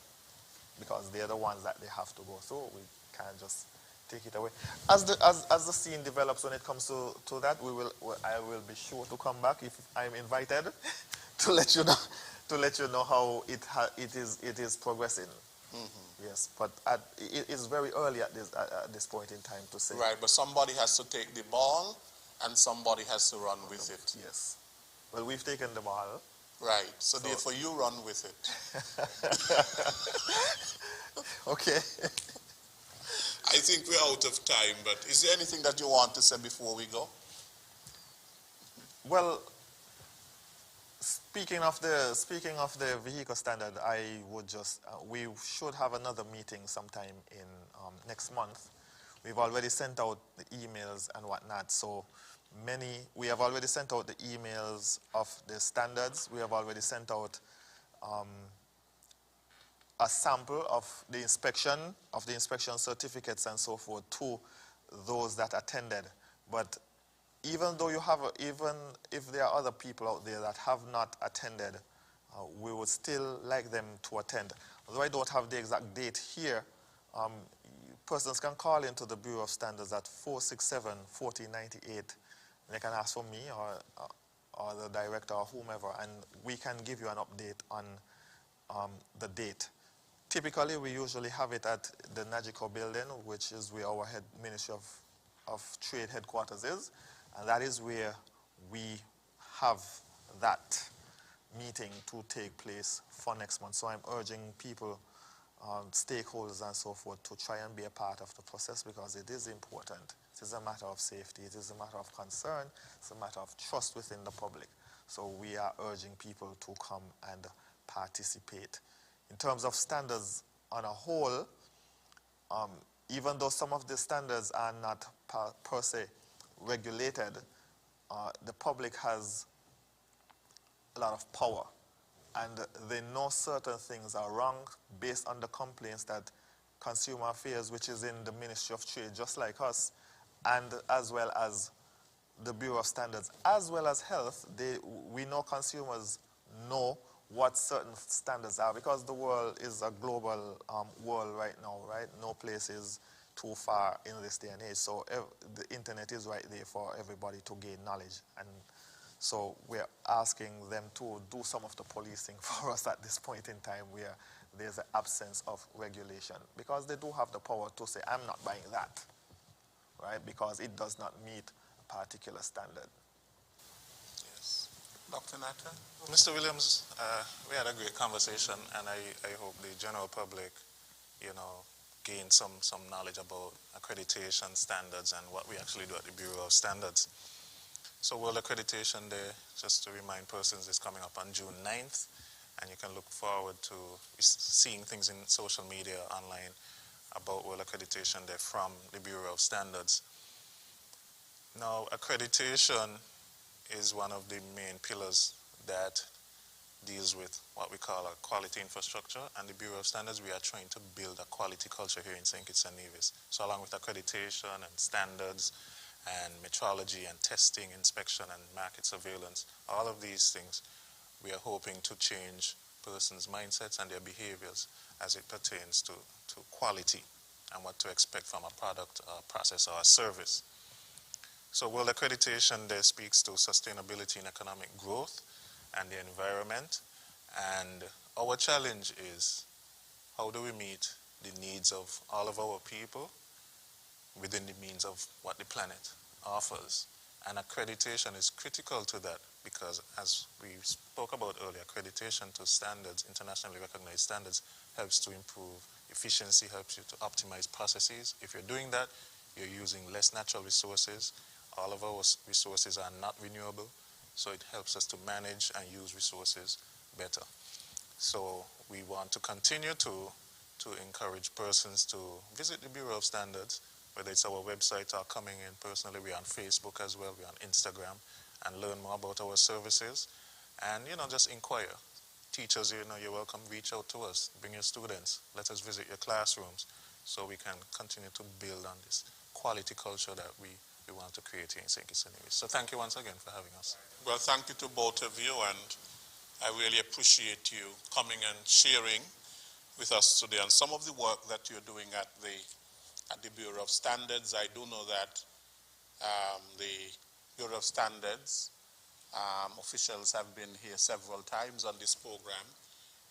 because they're the ones that they have to go through, we can't just take it away. As the scene develops when it comes to that, I will be sure to come back if I'm invited to let you know how it is progressing. Yes, but it is very early at this point in time to say. Right, but somebody has to take the ball and somebody has to run with it. Yes. Well, we've taken the ball. Right, so therefore you run with it. Okay. I think we're out of time, but is there anything that you want to say before we go? Well, speaking of the vehicle standard, I would just we should have another meeting sometime in next month. We've already sent out the emails and whatnot. So we have already sent out the emails of the standards. We have already sent out a sample of the inspection certificates and so forth to those that attended. But even if there are other people out there that have not attended, we would still like them to attend. Although I don't have the exact date here, persons can call into the Bureau of Standards at 467-4098. They can ask for me or the director or whomever, and we can give you an update on the date. Typically, we usually have it at the Nagico building, which is where our Ministry of Trade headquarters is. And that is where we have that meeting to take place for next month. So I'm urging people, stakeholders and so forth, to try and be a part of the process, because it is important. It is a matter of safety. It is a matter of concern. It's a matter of trust within the public. So we are urging people to come and participate. In terms of standards on a whole, even though some of the standards are not per se regulated, the public has a lot of power, and they know certain things are wrong based on the complaints that Consumer Affairs, which is in the Ministry of Trade, just like us, and as well as the Bureau of Standards, as well as health, we know consumers know what certain standards are, because the world is a global world right now, right? No place is too far in this day and age. So the internet is right there for everybody to gain knowledge. And so we're asking them to do some of the policing for us at this point in time, where there's an absence of regulation, because they do have the power to say, I'm not buying that, right? Because it does not meet a particular standard. Yes. Dr. Natta? Mr. Williams, we had a great conversation, and I hope the general public, gain some knowledge about accreditation standards and what we actually do at the Bureau of Standards. So World Accreditation Day, just to remind persons, is coming up on June 9th, and you can look forward to seeing things in social media online about World Accreditation Day from the Bureau of Standards. Now, accreditation is one of the main pillars that deals with what we call a quality infrastructure, and the Bureau of Standards, we are trying to build a quality culture here in St. Kitts and Nevis. So along with accreditation and standards and metrology and testing, inspection and market surveillance. All of these things we are hoping to change persons' mindsets and their behaviors as it pertains to quality and what to expect from a product, a process, or a service. So World Accreditation there speaks to sustainability and economic growth and the environment. And our challenge is, how do we meet the needs of all of our people within the means of what the planet offers? And accreditation is critical to that because, as we spoke about earlier, accreditation to standards, internationally recognized standards, helps to improve efficiency, helps you to optimize processes. If you're doing that, you're using less natural resources. All of our resources are not renewable, so it helps us to manage and use resources better. So we want to continue to encourage persons to visit the Bureau of Standards, whether it's our website or coming in personally. We're on Facebook as well, we're on Instagram, and learn more about our services. And, just inquire. Teachers, you're welcome, reach out to us, bring your students, let us visit your classrooms so we can continue to build on this quality culture that we want to create here in St. Kitts and Nevis. So thank you once again for having us. Well, thank you to both of you, and I really appreciate you coming and sharing with us today on some of the work that you're doing at the Bureau of Standards. I do know that the Bureau of Standards officials have been here several times on this program,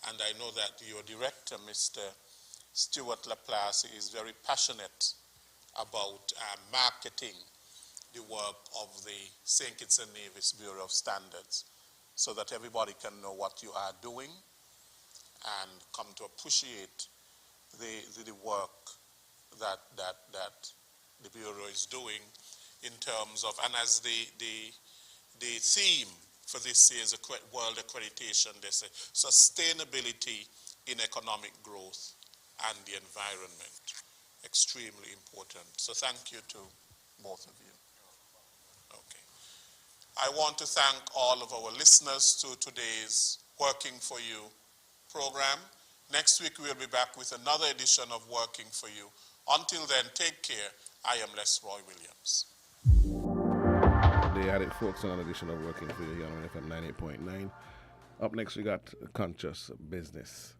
and I know that your director, Mr. Stuart Laplace, is very passionate about marketing the work of the St. Kitts and Nevis Bureau of Standards so that everybody can know what you are doing and come to appreciate the work that the Bureau is doing in terms of, and as the theme for this year's World Accreditation, they say sustainability in economic growth and the environment. Extremely important. So thank you to both of you. Okay. I want to thank all of our listeners to today's Working for You program. Next week we'll be back with another edition of Working for You. Until then, take care. I am Les Roy Williams. They had it, folks, another edition of Working for You on FM 98.9. Up next, we got Conscious Business.